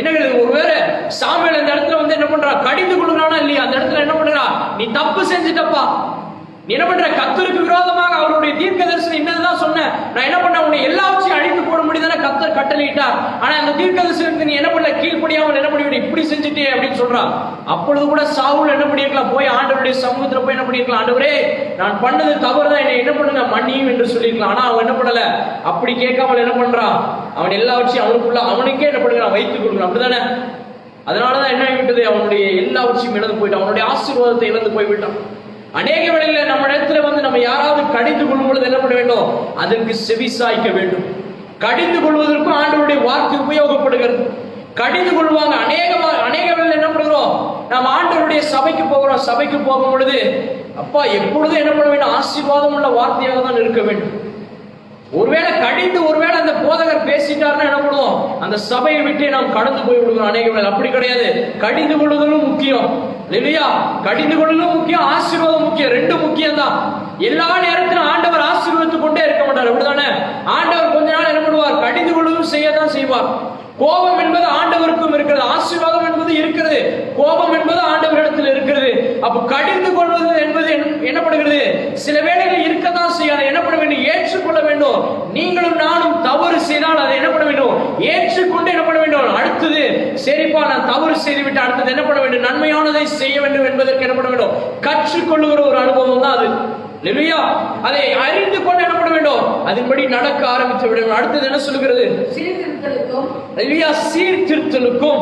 என்ன? ஒருவேளை சாமுவேல் அந்த இடத்துல வந்து என்ன பண்றா? கடிந்து கொள்ளுறானா இல்லையா? அந்த இடத்துல என்ன பண்றா? நீ தப்பு செஞ்சுட்டப்பா, நீ என்ன பண்ற? கர்த்தருக்கு விரோதமாக அவருடைய தீர்க்க தரிசனம் என்னதான் சொன்ன, நான் என்ன பண்ண? உன்னை எல்லாவற்றையும் அழித்து போட முடியுதானே கர்த்தர் கட்டளையிட்டார். ஆனா அந்த தீர்க்க தரிசனத்துக்கு நீ என்ன பண்ணல? கீழ்ப்படியாமல் என்ன பண்ணி இப்படி செஞ்சுட்டே அப்படின்னு சொல்றான். அப்பொழுது கூட சாவுல் என்ன பண்ணிருக்கலாம்? போய் ஆண்டவருடைய சமூகத்துல போய் என்ன பண்ணிருக்கலாம்? ஆண்டவரே, நான் பண்ணது தவறுதான், என்னை என்ன பண்ணுங்க மன்னியும் என்று சொல்லியிருக்கலாம். ஆனா அவன் என்ன பண்ணல? அப்படி கேட்காமல் என்ன பண்றான்? அவன் எல்லாவற்றையும் அவனுக்குள்ள அவனுக்கே என்ன பண்ணுறான்? வைத்துக் கொடுக்குறான். அப்படிதானே? அதனாலதான் என்ன ஆகிவிட்டது? அவனுடைய எல்லாவற்றையும் இழந்து போயிட்டான். அவனுடைய ஆசீர்வாதத்தை இழந்து போய்விட்டான். அநேக வேளையில நம்ம இடத்துல வந்து நம்ம யாராவது கடிந்து கொள்ளும் பொழுது என்ன பண்ண வேண்டும்? அதற்கு செவி சாய்க்க வேண்டும். கடிந்து கொள்வதற்கும் ஆண்டவருடைய வார்த்தை உபயோகப்படுகிறது. கடிந்து கொள்வாங்க. அநேக வேளையில என்ன பண்ணுறோம்? நாம் ஆண்டவருடைய சபைக்கு போகிறோம். சபைக்கு போகும் பொழுது அப்பா எப்பொழுதும் என்ன பண்ண வேண்டும்? ஆசீர்வாதம் உள்ள வார்த்தையாக தான் இருக்க வேண்டும். ஒருவேளை கடிந்து ஒருவேளை அந்த போதகர் பேசிட்டாருன்னா என்ன பண்ணுவோம்? அந்த சபையை விட்டு நாம் கடந்து போய் விடுவோம். அநேக வேளை அப்படி கிடையாது. கடிந்து கொள்வதும் முக்கியம் இல்லையா? கடிந்து கொள்வதும் முக்கியம், ஆசீர்வாதம் முக்கியம். ரெண்டும் முக்கியம் தான். எல்லா நேரத்திலும் ஆண்டவர் ஆசீர்வதித்துக் கொண்டே இருக்க மாட்டார். அப்படிதானே? ஆண்டவர் கொஞ்ச நாள் என்ன பண்ணுவார்? கடிந்து கொள்வதும் செய்யதான் செய்வார். கோபம் என்பது ஆண்டவருக்கும் இருக்கிறது, ஆசீர்வாதம் என்பது இருக்கிறது, கோபம் என்பது ஆண்டவரிடத்தில் இருக்கிறது. அப்ப கடிந்து கொள்வது என்பது என்ன பண்ணுகிறது? சில வேளைகளில் இருக்கதான் செய்யாது. என்ன பண்ண வேண்டும்? ஏற்றுக்கொள்ள வேண்டும். நீங்களும் நானும் தவறு செய்தால் அதை என்ன பண்ண வேண்டும்? ஏற்றுக்கொண்டு என்ன பண்ண வேண்டும்? அடுத்தது சரிப்பா நான் தவறு செய்துவிட்டு அடுத்தது என்ன பண்ண வேண்டும்? நன்மையானதை செய்ய வேண்டும் என்பதற்கு என்ன பண்ண வேண்டும்? கற்றுக்கொள்ளுகிற ஒரு அனுபவம் தான் அது. அதை அறிந்து கொண்டு என்ன பண்ண வேண்டும்? அதன்படி நடக்க ஆரம்பித்து விட வேண்டும். அடுத்தது என்ன சொல்லுகிறது? சீர்திருத்தலுக்கும்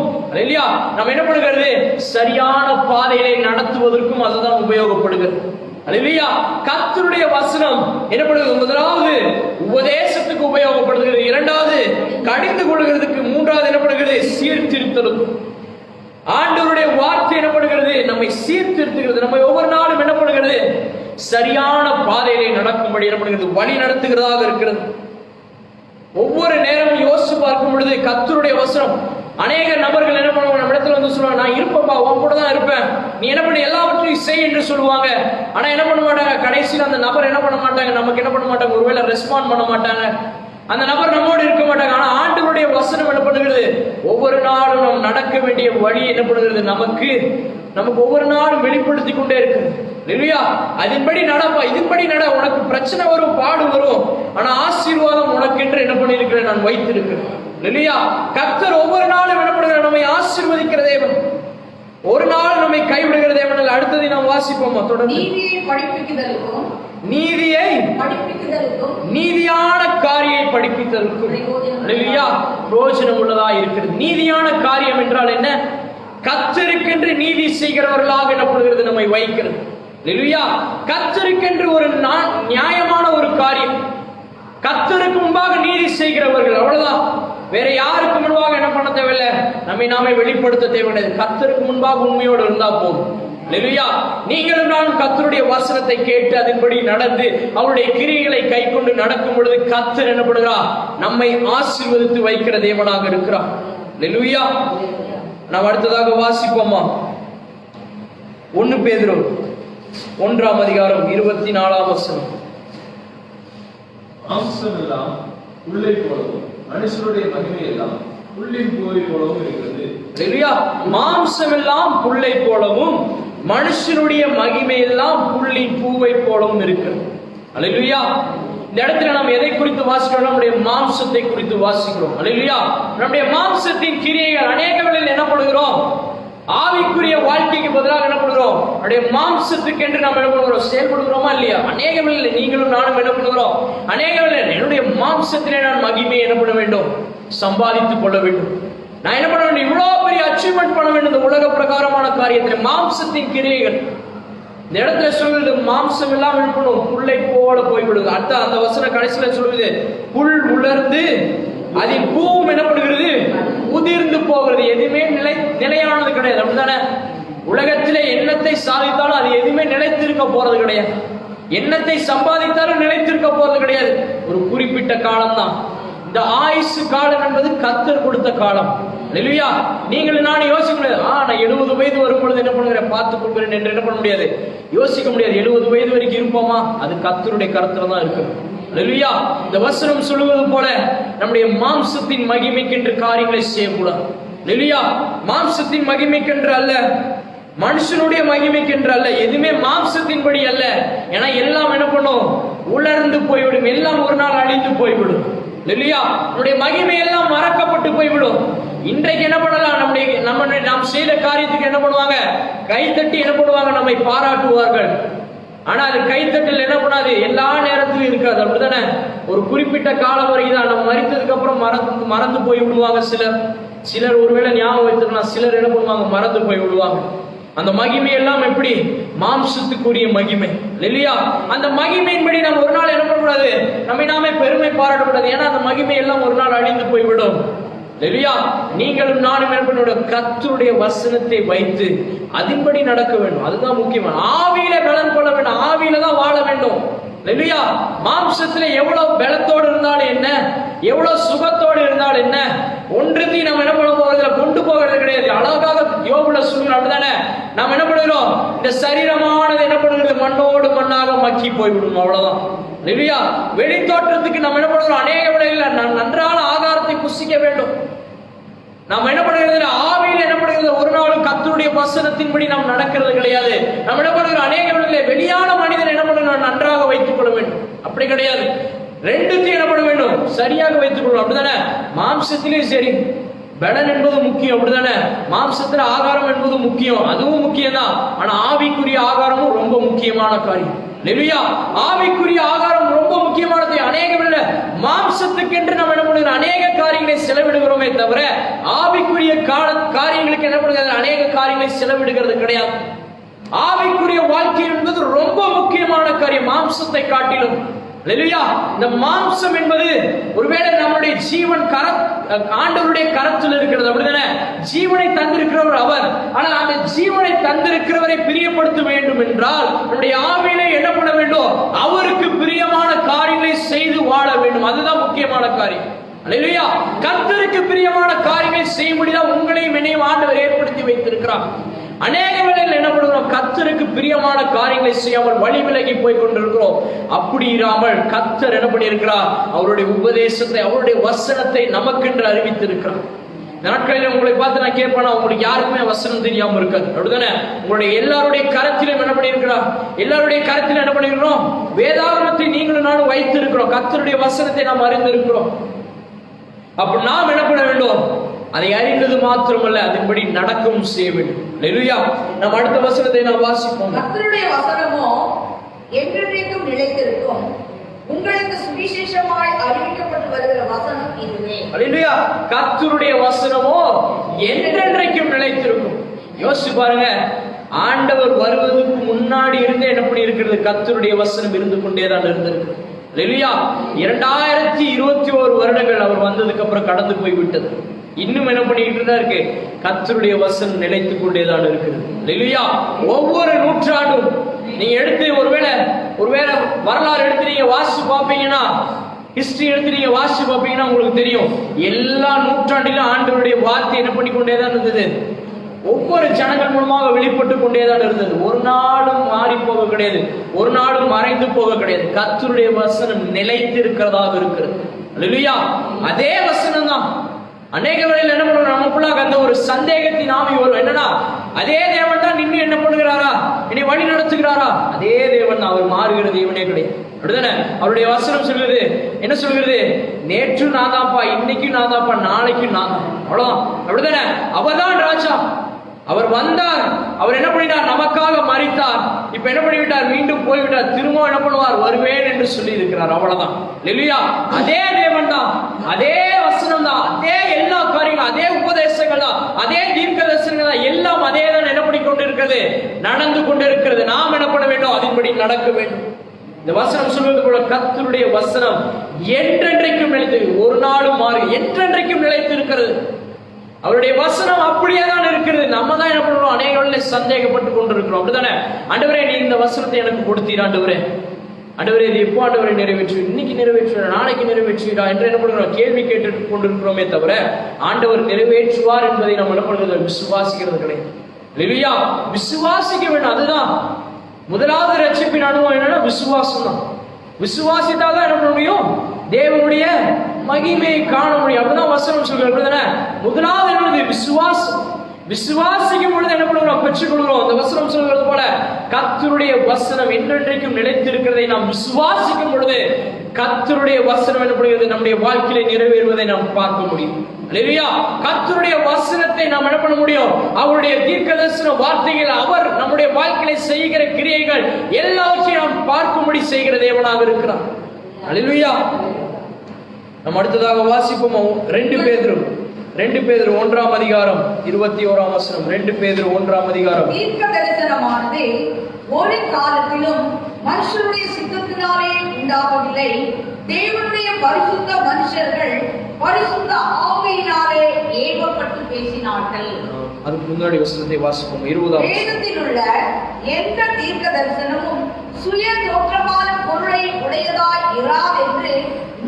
நம்ம என்ன பண்ணுகிறது? சரியான பாதையை நடத்துவதற்கும் அதுதான் உபயோகப்படுகிறது. கர்த்தருடைய வசனம் என்ன பண்ணுகிறது? முதலாவது உபதேசத்துக்கு உபயோகப்படுகிறது, இரண்டாவது கடிந்து கொள்கிறதுக்கு, மூன்றாவது என்ன பண்ணுகிறது? சீர்திருத்தலுக்கும். ஆண்டவருடைய வார்த்தை என்ன பண்ணுகிறது? நம்மை சீர்திருத்துகிறது. நம்ம ஒவ்வொரு நாளும் என்ன பண்ணுகிறது? சரியான பாதையிலே நடக்கும்படி என்ன பண்ணுகிறது? வழி நடத்துகிறதாக இருக்கிறது. ஒவ்வொரு நேரமும் யோசிச்சு பார்க்கும் பொழுது கர்த்தருடைய வசனம், அநேக நபர்கள் என்ன பண்ணுவாங்க? நம்ம இடத்துல வந்து சொல்லுவாங்க, நான் இருப்பேன்பா, உன் கூட தான் இருப்பேன், நீ என்ன பண்ண எல்லாவற்றையும் செய் என்று சொல்லுவாங்க. ஆனா என்ன பண்ண மாட்டாங்க? கடைசியில் அந்த நபர் என்ன பண்ண மாட்டாங்க? நமக்கு என்ன பண்ண மாட்டாங்க? ஒருவேளை ரெஸ்பாண்ட் பண்ண மாட்டாங்க. அந்த நபர் நம்மோடு இருக்க மாட்டாங்க. ஆனா ஆண்டவருடைய வசனம் என்ன பண்ணுகிறது? ஒவ்வொரு நாளும் நாம் நடக்க வேண்டிய வழி என்ன பண்ணுகிறது? நமக்கு ஒவ்வொரு நாளும் வெளிப்படுத்தி கொண்டே இருக்கு. அதன்படி நடப்பா, இதன்படி நட. உனக்கு பிரச்சனை வரும், பாடு வரும், ஆனா ஆசீர்வாதம் உனக்கென்று என்ன பண்ணிருக்கிறேன்? நான் வைத்திருக்கிறேன். கர்த்தர் ஒவ்வொரு நாளும் என்ன பண்ணுகிறார்? நம்மை ஆசீர்வதிக்கிற தேவன், ஒரு நாள் நம்மை கைவிடுகிற தேவன் அல்ல. அடுத்ததை நாம் வாசிப்போம். தொடர்ந்து நீதியை படிப்பிக்குதலுக்கும் நீதியான காரியை படிப்பித்தலுக்கும் பிரயோஜனம் உள்ளதா இருக்கிறது. நீதியான காரியம் என்றால் என்ன? கர்த்தருக்கென்று நீதி செய்கிறவர்களாக என்ன பண்ணுகிறது? நம்மை வைக்கிறது. கர்த்தருக்கென்று ஒரு நியாயமான ஒரு காரியம், கர்த்தருக்கு முன்பாக நீதி செய்கிறவர்கள், அவ்வளவுதான். வேற யாருக்கு முன்பாக என்ன பண்ண தேவையில்லை, நம்மை நாமே வெளிப்படுத்த தேவையில்லை. கர்த்தருக்கு முன்பாக உண்மையோடு இருந்தா போதும். நீங்களும் நானும் கர்த்தருடைய வசனத்தை கேட்டு அதன்படி நடந்து அவருடைய கிரியைகளை கை கொண்டு நடக்கும் பொழுது கர்த்தர் என்ன பண்ணுகிறார்? நம்மை ஆசீர்வதித்து வைக்கிற தேவனாக இருக்கிறார். நாம் அடுத்ததாக வாசிப்போமா? 1 பேதுரு 1ஆம் அதிகாரம் 24ஆம் வசனம். மாம்சம் எல்லாம் புல்லை போலவும் மனுஷனுடைய மகிமை எல்லாம் புல்லின் பூவை போலவும் இருக்கிறது. மாம்சம் எல்லாம் புல்லை போலவும் மனுஷனுடைய மகிமை எல்லாம் புல்லின் பூவை போலவும் இருக்கிறது. அல்லேலூயா. இந்த இடத்துல நாம் எதை குறித்து வாசிக்கிறோம்? நம்முடைய மாம்சத்தை குறித்து வாசிக்கிறோம். அல்லேலூயா. நம்முடைய மாம்சத்தின் கிரியைகள் அநேக வேளையில் என்ன பண்ணுகிறோம்? ஆவிக்குரிய வாழ்க்கைக்கு பதிலாக என்ன பண்ணுகிறோம்? நம்முடைய மாம்சத்துக்கு என்று நாம் என்ன பண்ணுகிறோம்? செயல்படுகிறோமா இல்லையா? அநேக வேளையில் நீங்களும் நானும் என்ன பண்ணுகிறோம்? அநேக வேளையில் என்னுடைய மாம்சத்திலே நான் மகிமையை என்ன பண்ண வேண்டும்? சம்பாதித்துக் கொள்ள வேண்டும். நான் என்ன பண்ண வேண்டும்? இவ்வளவு பெரிய அச்சீவ்மெண்ட் பண்ண வேண்டும். இந்த உலக பிரகாரமான காரியத்தில் மாம்சத்தின் கிரியைகள் இந்த இடத்துல சொல்வது மாம்சம் எல்லாம் விழுப்பணும், புல்லை போல போய்விடுது. அடுத்த அந்த வசன கடைசியில சொல்வது புல் உலர்ந்து அதில் பூவும் என்னப்படுகிறது? உதிர்ந்து போகிறது. எதுவுமே நிலையானது கிடையாது. அப்படித்தானே? உலகத்திலே எண்ணத்தை சாதித்தாலும் அது எதுவுமே நிலைத்திருக்க போறது கிடையாது. எண்ணத்தை சம்பாதித்தாலும் நிலைத்திருக்க போறது கிடையாது. ஒரு குறிப்பிட்ட காலம் தான். இந்த ஆயுசு காலம் என்பது கர்த்தர் கொடுத்த காலம். அல்லேலூயா. நீங்கள் நான் யோசிக்க முடியாது. நான் 70 வயது வரும் பொழுது என்ன பண்ணுகிறேன், பார்த்துக் கொள்கிறேன் என்று என்ன பண்ண முடியாது, யோசிக்க முடியாது. 70 வயது வரைக்கும் இருப்போமா? அது கர்த்தருடைய கருத்துல தான் இருக்கு. அல்லேலூயா. இந்த வசனம் சொல்லுவது போல நம்முடைய மாம்சத்தின் மகிமைக்கென்று காரியங்களை செய்யக்கூடாது. அல்லேலூயா. மாம்சத்தின் மகிமைக்கென்று அல்ல, மனுஷனுடைய மகிமைக்கென்று அல்ல, எதுவுமே மாம்சத்தின்படி அல்ல. ஏன்னா எல்லாம் என்ன பண்ணும், உலர்ந்து போய்விடும், எல்லாம் ஒரு நாள் அழிந்து போய்விடும். இல்லையா? நம்முடைய மகிமை எல்லாம் மறக்கப்பட்டு போய்விடும். இன்றைக்கு என்ன பண்ணலாம், நாம் செய்த காரியத்துக்கு என்ன பண்ணுவாங்க, கைத்தட்டி என்ன பண்ணுவாங்க, நம்மை பாராட்டுவார்கள். ஆனா அது கைத்தட்டல் என்ன பண்ணாது, எல்லா நேரத்திலும் இருக்காது. அப்படித்தானே? ஒரு குறிப்பிட்ட காலம் வரைக்கும் தான். நம்ம மரித்ததுக்கு அப்புறம் மறந்து போய் விடுவாங்க. சிலர் ஒருவேளை ஞாபகம் வைத்திருக்கலாம், சிலர் என்ன பண்ணுவாங்க, மறந்து போய் விடுவாங்க. அந்த மகிமை எல்லாம் எப்படி, மாம்சத்துக்குரிய மகிமை. இல்லையா? அந்த மகிமையின்படி நம்ம ஒரு நாள் என்ன பண்ணக்கூடாது, நம்மை நாமே பெருமை பாராட்டக்கூடாது. ஏன்னா அந்த மகிமை எல்லாம் ஒரு நாள் அழிந்து போய்விடும். இல்லையா? நீங்களும் நானும் என்ன பண்ண, கர்த்தருடைய வசனத்தை வைத்து அதன்படி நடக்க வேண்டும். அதுதான் முக்கியமான. ஆவியில பலன் கொள்ள வேண்டும், ஆவியில தான் வாழ வேண்டும். இல்லையா? மாம்சத்துல எவ்வளவு பலத்தோடு இருந்தாலும் என்ன, எவ்வளவு சுகத்தோடு இருந்தாலும் என்ன, ஒன்றுத்தையும் நம்ம என்ன பண்ண போறதுல கொண்டு போகிறது கிடையாது. அழகாக யோபுல சொல்லுங்க. அப்படித்தானே? நாம் என்ன பண்ணுகிறோம், இந்த சரீரமானது என்ன பண்ணுகிறது, மண்ணோடு மண்ணாக மக்கி போய்விடும். அவ்வளவுதான். இல்லையா? வெளி தோற்றத்துக்கு நம்ம என்ன பண்ணுறோம், அநேக விடைகள் நன்றான ஆகாரத்தை புசிக்க வேண்டும். நாம் என்ன பண்ணுகிறது, ஆவியில் என்ன பண்ணுகிறது, ஒரு நாளும் கர்த்தருடைய வசனத்தின்படி நாம் நடக்கிறது கிடையாது. நம்ம என்ன பண்ணுகிறோம், அநேக விடைகளில் வெளியான மனிதன் என்ன பண்ணுகிறோம், நன்றாக வைத்துக் கொள்ள வேண்டும். அப்படி கிடையாது. ரெண்டுத்தையும் என்ன பண்ண வேண்டும், சரியாக வைத்துக் கொள்ளணும். அப்படித்தானே? மாம்சத்திலேயும் சரி, பலன் என்பது முக்கியம். அப்படித்தானே? மாம்சத்துல ஆகாரம் என்பது முக்கியம், அதுவும் முக்கியம் தான். ஆனா ஆவிக்குரிய ஆகாரமும் ரொம்ப முக்கியமான காரியம். இல்லையா? ஆவிக்குரிய ஆகாரம் ரொம்ப முக்கியமானது. அநேக மாம்சத்துக்கென்று நம்ம என்ன பண்ணுகிறோம், அநேக காரியங்களை செலவிடுகிறோமே தவிர ஆவிக்குரிய காரியங்களுக்கு என்ன பண்ணுகிறது, அநேக காரியங்களை செலவிடுகிறது கிடையாது. ஆவிக்குரிய வாழ்க்கை என்பது ரொம்ப முக்கியமான காரியம், மாம்சத்தை காட்டிலும். இல்லையா? இந்த மாம்சம் என்பது ஒருவேளை நம்முடைய ஜீவன் ஆண்டவருடைய கரத்தில் இருக்கிறது. அப்படித்தானே? ஜீவனை தந்திருக்கிறவர் அவர். ஆனால் அந்த ஜீவனை தந்திருக்கிறவரை பிரியப்படுத்த வேண்டும் என்றால் நம்முடைய ஆவியிலே என்ன பண்ண வேண்டும், அவருக்கு பிரியமான காரியங்களை செய்து வாழ வேண்டும். அதுதான் முக்கியமான காரியம். அல்லேலூயா. கர்த்தருக்கு பிரியமான காரியங்களை செய்யும்படிதான் உங்களையும் என்னையும் ஆண்டவர் ஏற்படுத்தி வைத்திருக்கிறார். அநேக வேளையில் என்ன பண்ணுகிறோம், கர்த்தருக்கு பிரியமான காரியங்களை செய்யாமல் வழி விலகி போய் கொண்டிருக்கிறோம். அப்படி இராமல் கர்த்தர் என்ன பண்ணியிருக்கிறார், அவருடைய உபதேசத்தை, அவருடைய வசனத்தை நமக்கென்று அறிவித்திருக்கிறார். நாட்களில் உங்களை பார்த்து நான் கேட்பேன், உங்களுக்கு யாருக்குமே வசனம் தெரியாம இருக்காது. அப்படித்தானே? உங்களுடைய எல்லாருடைய கரத்திலும் என்ன பண்ணியிருக்கிறார், எல்லாருடைய கரத்திலும் என்ன பண்ணிருக்கிறோம், வேதாகமத்தை நீங்களும் நானும் வைத்திருக்கிறோம். கர்த்தருடைய வசனத்தை நாம் அறிந்திருக்கிறோம். அப்ப நாம் என்ன பண்ண வேண்டும், அதை அறிந்தது மாத்திரமல்ல, அதன்படி நடக்கவும் செய்ய வேண்டும். அல்லேலூயா. நாம் அடுத்த வசனத்தை நாம் வாசிப்போம். கர்த்தருடைய வசனமோ என்றென்றைக்கும் நிலைத்திருக்கும், உங்களுக்கு சுவிசேஷமாய் அறிவிக்கப்பட்டு வருகிற வசனம் இதுவே. அல்லேலூயா. கர்த்தருடைய வசனமோ என்றென்றைக்கும் நிலைத்திருக்கும். யோசிச்சு பாருங்க, ஆண்டவர் வருவதற்கு முன்னாடி இருந்தே என்ன பண்ணி இருக்கிறது, கர்த்தருடைய வசனம் இருந்து கொண்டேதான் இருந்திருக்கு. அல்லேலூயா. 2021 வருடங்கள் அவர் வந்ததுக்கு அப்புறம் கடந்து போய் விட்டது. இன்னும் என்ன பண்ணிக்கிட்டு தான் இருக்கு, கர்த்தருடைய வசனம் நிலைத்துக் கொண்டேதான் இருக்குது. அல்லேலூயா. ஒவ்வொரு நூற்றாண்டும் நீங்க எடுத்து ஒருவேளை வரலாறு எடுத்து நீங்க வாசிச்சு பார்ப்பீங்கன்னா, ஹிஸ்டரி எடுத்து நீங்க வாசிச்சு பார்ப்பீங்கன்னா உங்களுக்கு தெரியும், எல்லா நூற்றாண்டிலும் ஆண்டவருடைய வார்த்தை என்ன பண்ணி கொண்டேதான் இருந்தது, ஒவ்வொரு ஜனங்கள் மூலமாக வெளிப்பட்டு கொண்டேதான் இருந்தது. ஒரு நாளும் மாறி போக கிடையாது, ஒரு நாளும் மறைந்து போக கிடையாது. கர்த்தருடைய வசனம் நிலைத்திருக்கிறதாக இருக்கிறது. அல்லேலூயா. அதே வசனம் தான். அநேக வேளையில் என்ன பண்ணுறோம், நமக்குள்ளாக அந்த ஒரு சந்தேகத்தின் ஆவி வரும். என்னன்னா, அதே தேவன் தான் இன்னும் என்ன பண்ணுகிறாரா, இனி வழி நடத்துகிறாரா? அதே தேவன், அவர் மாறுகிற தேவனே கிடையாது. அப்படிதானே? அவருடைய வசனம் சொல்லுது, என்ன சொல்கிறது, நேற்று நான் தான்ப்பா, இன்னைக்கு நான் தான்ப்பா, நாளைக்கு நான் தான். அவ்வளவுதான். அப்படிதானே? அவர்தான் ராஜா. அவர் வந்தார், அவர் என்ன பண்ணிட்டார், நமக்காக மரித்தார். இப்ப என்ன பண்ணிவிட்டார், மீண்டும் போய்விட்டார். திரும்ப என்ன பண்ணுவார், வருவேன் என்று சொல்லி இருக்கிறார். அவ்வளவுதான். அல்லேலூயா. அதே தேவன் தான், அதே வசனம் தான், அதே எல்லா காரியங்களும், அதே உபதேசங்கள் தான், அதே தீர்க்க தரிசனங்கள் தான், எல்லாம் அதே தான் என்ன பண்ணி கொண்டிருக்கிறது, நடந்து கொண்டிருக்கிறது. நாம் என்ன பண்ண வேண்டும், அதன்படி நடக்க வேண்டும். இந்த வசனம் சொல்வது போல கர்த்தருடைய வசனம் என்றென்றைக்கும் நிலைத்து, ஒரு நாளும் மாறி என்றென்றைக்கும் நிலைத்து இருக்கிறது. அவருடைய வசனம் அப்படியே தான் இருக்கிறது. நம்ம தான் என்ன பண்றோம், அநேகர்களே சந்தேகப்பட்டு கொண்டிருக்கிறோம். அப்படிதானே? ஆண்டவரே, நீ இந்த வசனத்தை எனக்கு கொடுத்தீர் ஆண்டவரே, ஆண்டவரே இது எப்போ ஆண்டவரை நிறைவேற்று, இன்னைக்கு நிறைவேற்று, நாளைக்கு நிறைவேற்றுவா என்று என்ன பண்ணுறோம், கேள்வி கேட்டு கொண்டிருக்கிறோமே தவிர ஆண்டவர் நிறைவேற்றுவார் என்பதை நம்ம என்ன பண்ணுறது, விசுவாசிக்கிறது கிடையாது. இல்லையா? விசுவாசிக்க வேண்டும். அதுதான் முதலாவது ரட்சிப்பின் அனுபவம். என்னன்னா விசுவாசம் தான். விசுவாசித்தால் தான் என்ன பண்ண முடியும், தேவனுடைய மகிமையை காண முடியும். அப்படிதான் வசனம் சொல்கிறது. முதலாவது என்னது, விசுவாசம். விசுவாசிக்கும் பொழுது என்ன பண்ணுறோம், பெற்றுக்கொள்கிறோம். அந்த வசனம் சொல்கிறது போல கர்த்தருடைய வசனம் என்றென்றைக்கும் நிலைத்திருக்கிறதை நாம் விசுவாசிக்கும் பொழுது கர்த்தருடைய வசனம் என்ன பண்ணுகிறது, நம்முடைய வாழ்க்கையில நிறைவேறுவதை நாம் பார்க்க முடியும். இல்லையா? கர்த்தருடைய வசனத்தை நாம் என்ன பண்ண முடியும், அவருடைய தீர்க்கதரிசன வார்த்தைகள், அவர் நம்முடைய வாழ்க்கையில செய்கிற கிரியைகள் எல்லாவற்றையும் நாம் பார்க்கும்படி செய்கிற தேவனாக இருக்கிறார். அல்லேலூயா. நம்ம அடுத்ததாக வாசிப்போம் 2 பேதுரு 1ஆம் அதிகாரம் 21ஆம் வசனம். 2 பேதுரு 1ஆம் அதிகாரம். தீர்க்க தரிசனமானது ஒரு காலத்திலும் மனுஷருடைய சித்தத்தினாலே உண்டாகவில்லை, தேவனுடைய பரிசுத்த மனுஷர்கள் பரிசுத்த ஆவியினாலே ஏவப்பட்டு பேசினார்கள். அதுக்கு முன்னாடி வசனத்தை வாசிப்போம். 20ஆம். வேதத்தில் உள்ள எந்த தீர்க்க தரிசனமும் சுய தோற்றமான பொருளை உடையதாய் இராதென்று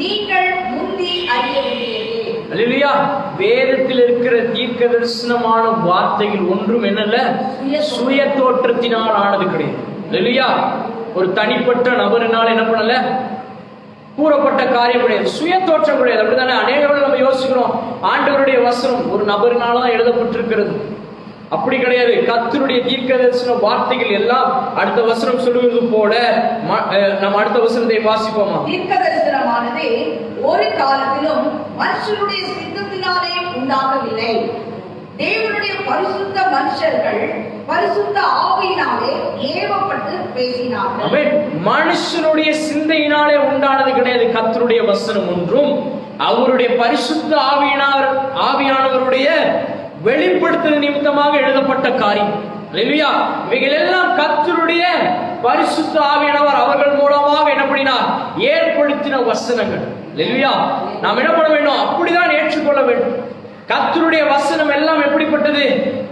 நீங்கள் முந்தி அறிய வேண்டியது. அல்லேலூயா. வேதத்தில் இருக்கிற தீர்க்க தரிசனமான வார்த்தைகள் ஒன்றும் என்னல்ல, சுய தோற்றத்தினால் ஆனது கிடையாது. அல்லேலூயா. ஒரு தனிப்பட்ட நபரினால் என்ன பண்ணல, கூறப்பட்ட காரியம் கிடையாது, சுய தோற்றம் கிடையாது. அப்படித்தானே? அநேகர்கள் நம்ம யோசிக்கிறோம், ஆண்டவருடைய வசனம் ஒரு நபரினால தான் எழுதப்பட்டிருக்கிறது. அப்படி கிடையாது. கர்த்தருடைய தீர்க்க தரிசன வார்த்தைகள் எல்லாம் அடுத்த வசனம் சொல்லுவது போல நம்ம அடுத்த வசனத்தை வாசிப்போமா. தீர்க்க தரிசனமானது ஒரு காலத்திலும் மனுஷனுடைய சித்தத்தினாலே உண்டாகவில்லை, தேவனுடைய பரிசுத்த மனுஷர்கள் பரிசுத்த ஆவியினாலே ஏவப்பட்டு பேசினார்கள். மனுஷனுடைய சிந்தையினாலே உண்டானது கிடையாது. கர்த்தருடைய வசனம் ஒன்றும் அவருடைய பரிசுத்த ஆவியானவருடைய வெளிப்படுத்தும் நிமித்தமாக எழுதப்பட்ட காரியம். அல்லேலூயா. இவைகள் எல்லாம் கர்த்தருடைய பரிசுத்த ஆவியானவர் அவர்கள் மூலமாக என்ன பண்ணினார், ஏற்படுத்தின வசனங்கள். அல்லேலூயா. நாம் என்ன பண்ண வேண்டும், அப்படிதான் ஏற்றுக்கொள்ள வேண்டும். கர்த்தருடைய வசனம் எல்லாம் எப்படிப்பட்டது,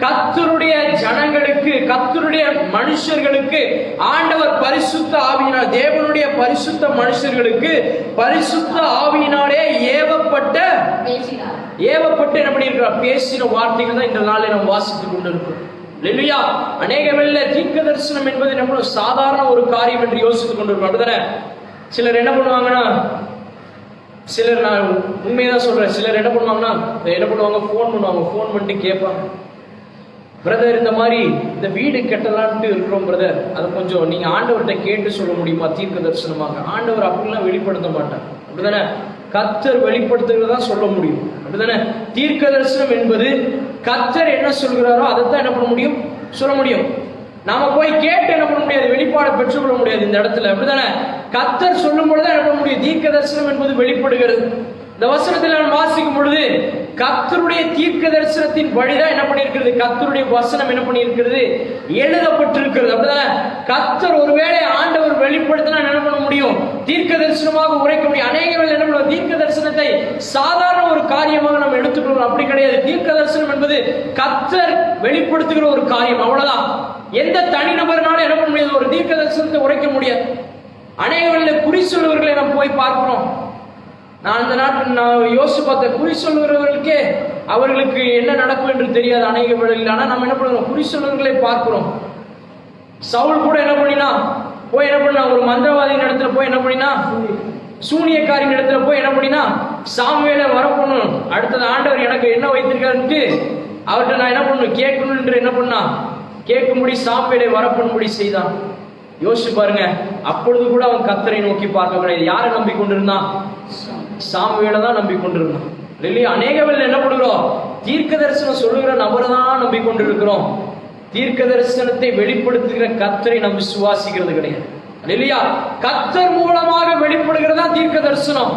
கர்த்தருடைய ஜனங்களுக்கு, கர்த்தருடைய மனுஷர்களுக்கு ஆண்டவர் பரிசுத்த ஆவியினால், தேவனுடைய பரிசுத்த மனுஷர்களுக்கு பரிசுத்த ஆவியினாலே ஏவப்பட்டு என்ன பண்ணியிருக்கிறார், பேசின வார்த்தைகள் தான் இந்த நாளில் நாம் வாசித்துக் கொண்டிருக்கிறோம். இல்லையா? அநேகமல்ல தீர்க்க தரிசனம் என்பது நம்ம சாதாரண ஒரு காரியம் என்று யோசித்துக் கொண்டிருக்கிறோம். அப்படிதானே? சிலர் என்ன பண்ணுவாங்கன்னா, சிலர், நான் உண்மையதான் சொல்றேன், சிலர் என்ன பண்ணுவாங்கன்னா ஃபோன் பண்ணிட்டு கேட்பாங்க, பிரதர் இந்த மாதிரி இந்த வீடு கட்டலான்ட்டு இருக்கிறோம் பிரதர், அது கொஞ்சம் நீங்க ஆண்டவர்கிட்ட கேட்டு சொல்ல முடியுமா தீர்க்க தரிசனமாக. ஆண்டவர் அப்படிலாம் வெளிப்படுத்த மாட்டார். அப்படிதானே? கர்த்தர் வெளிப்படுத்துகிறதா சொல்ல முடியும். அப்படிதானே? தீர்க்க தரிசனம் என்பது கர்த்தர் என்ன சொல்கிறாரோ அதைத்தான் என்ன பண்ண முடியும், சொல்ல முடியும். நாம போய் கேட்டு என்ன பண்ண முடியாது, வெளிப்பாடு பெற்றுக்கொள்ள முடியாது இந்த இடத்துல. அப்படிதானே? கர்த்தர் சொல்லும் பொழுது என்ன பண்ண முடியும், தீர்க்க தரிசனம் என்பது வெளிப்படுகிறது. இந்த வசனத்தில் நான் வாசிக்கும் பொழுது கர்த்தருடைய தீர்க்க தரிசனத்தின் வழிதான் என்ன பண்ணியிருக்கிறது, கர்த்தருடைய வசனம் என்ன பண்ணியிருக்கிறது, எழுதப்பட்டிருக்கிறது. அப்படிதானே? கர்த்தர் ஒருவேளை ஆண்டவர் வெளிப்படுத்தினா என்ன பண்ண முடியும், தீர்க்க தரிசனமாக உரைக்க முடியும். அநேகர்கள் என்ன பண்ணுவோம், தீர்க்க தரிசனத்தை சாதாரண ஒரு காரியமாக நம்ம எடுத்துக்கொள்வோம். அப்படி கிடையாது. தீர்க்க தரிசனம் என்பது கர்த்தர் வெளிப்படுத்துகிற ஒரு காரியம், அவ்வளவுதான். எந்த தனிநபர்னாலும் என்ன பண்ண முடியாது, ஒரு தீர்க்க தரிசனத்தை உரைக்க முடியாது. அநேகர்கள் குறி சொல்லுவர்களை நம்ம போய் பார்க்கிறோம். நான் இந்த நாட்டில் நான் யோசிச்சு பார்த்தேன், குறி சொல்லுகிறவர்களுக்கே அவர்களுக்கு என்ன நடக்கும் என்று தெரியாது அநேக வேளையில். ஆனால் நம்ம என்ன பண்ணுறோம், குறி சொல்லுவர்களை பார்க்கிறோம். சவுல் கூட என்ன பண்ணினா, போய் என்ன பண்ணா, ஒரு மந்திரவாதியின் இடத்துல போய் என்ன பண்ணினா, சூனியக்காரின் இடத்துல போய் என்ன பண்ணினா, சாமுவேலை வரப்பண்ணும், அடுத்தது ஆண்டவர் எனக்கு என்ன வைத்திருக்காருன்ட்டு அவர்கிட்ட நான் என்ன பண்ணணும், கேட்கணும் என்று என்ன பண்ணா, கேட்கும்படி சாமுவேலை வரப்பண்ணும்படி செய்தான். யோசிச்சு பாருங்க. அப்பொழுது கூட அவன் கர்த்தரை நோக்கி பார்க்க கிடையாது. யாரை நம்பிக்கொண்டிருந்தான், சாமுவேலை தான் நம்பிக்கொண்டிருந்தான். இல்லையா? அநேகவில் என்ன பண்ணுகிறோம், தீர்க்க தரிசனம் சொல்லுகிற நபரை தான் நம்பிக்கொண்டிருக்கிறோம். தீர்க்க தரிசனத்தை வெளிப்படுத்துகிற கர்த்தரை நாம் விசுவாசிக்கிறது கிடையாது. இல்லையா? கர்த்தர் மூலமாக வெளிப்படுகிறதா தீர்க்க தரிசனம்,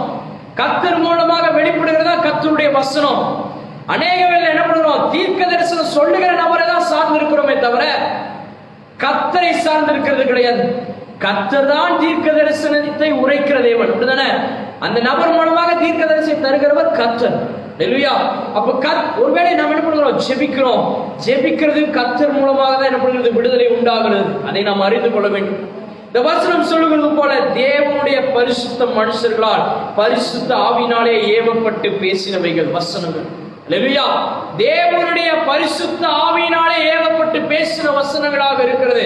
கர்த்தர் மூலமாக வெளிப்படுகிறதா கர்த்தருடைய வசனம். அநேகவில் என்ன பண்ணுறோம், தீர்க்க தரிசனம் சொல்லுகிற நபரை தான் சார்ந்து இருக்கிறோமே தவிர கர்த்தரை சார்ந்து இருக்கிறது கிடையாது. கர்த்தர் தான் தீர்க்க தரிசனத்தை உரைக்கிற தேவன். அப்படிதானே? அந்த நபர் மூலமாக தீர்க்க தரிசனம் தருகிறவர் கர்த்தர். ஹல்லேலூயா. அப்ப ஒருவேளை நாம் என்ன பண்ணுகிறோம்? ஜெபிக்கிறோம். ஜெபிக்கிறது கர்த்தர் மூலமாக தான் என்ன பண்ணுகிறது? விடுதலை உண்டாகிறது. அதை நாம் அறிந்து கொள்ள வேண்டும். இந்த வசனம் சொல்லுகிறது போல தேவனுடைய பரிசுத்த மனுஷர்களால் பரிசுத்த ஆவியினாலே ஏவப்பட்டு பேசினவைகள் வசனங்கள். ஹல்லேலூயா. தேவனுடைய பரிசுத்த ஆவியினாலே ஏவப்பட்டு பேசின வசனங்களாக இருக்கிறது.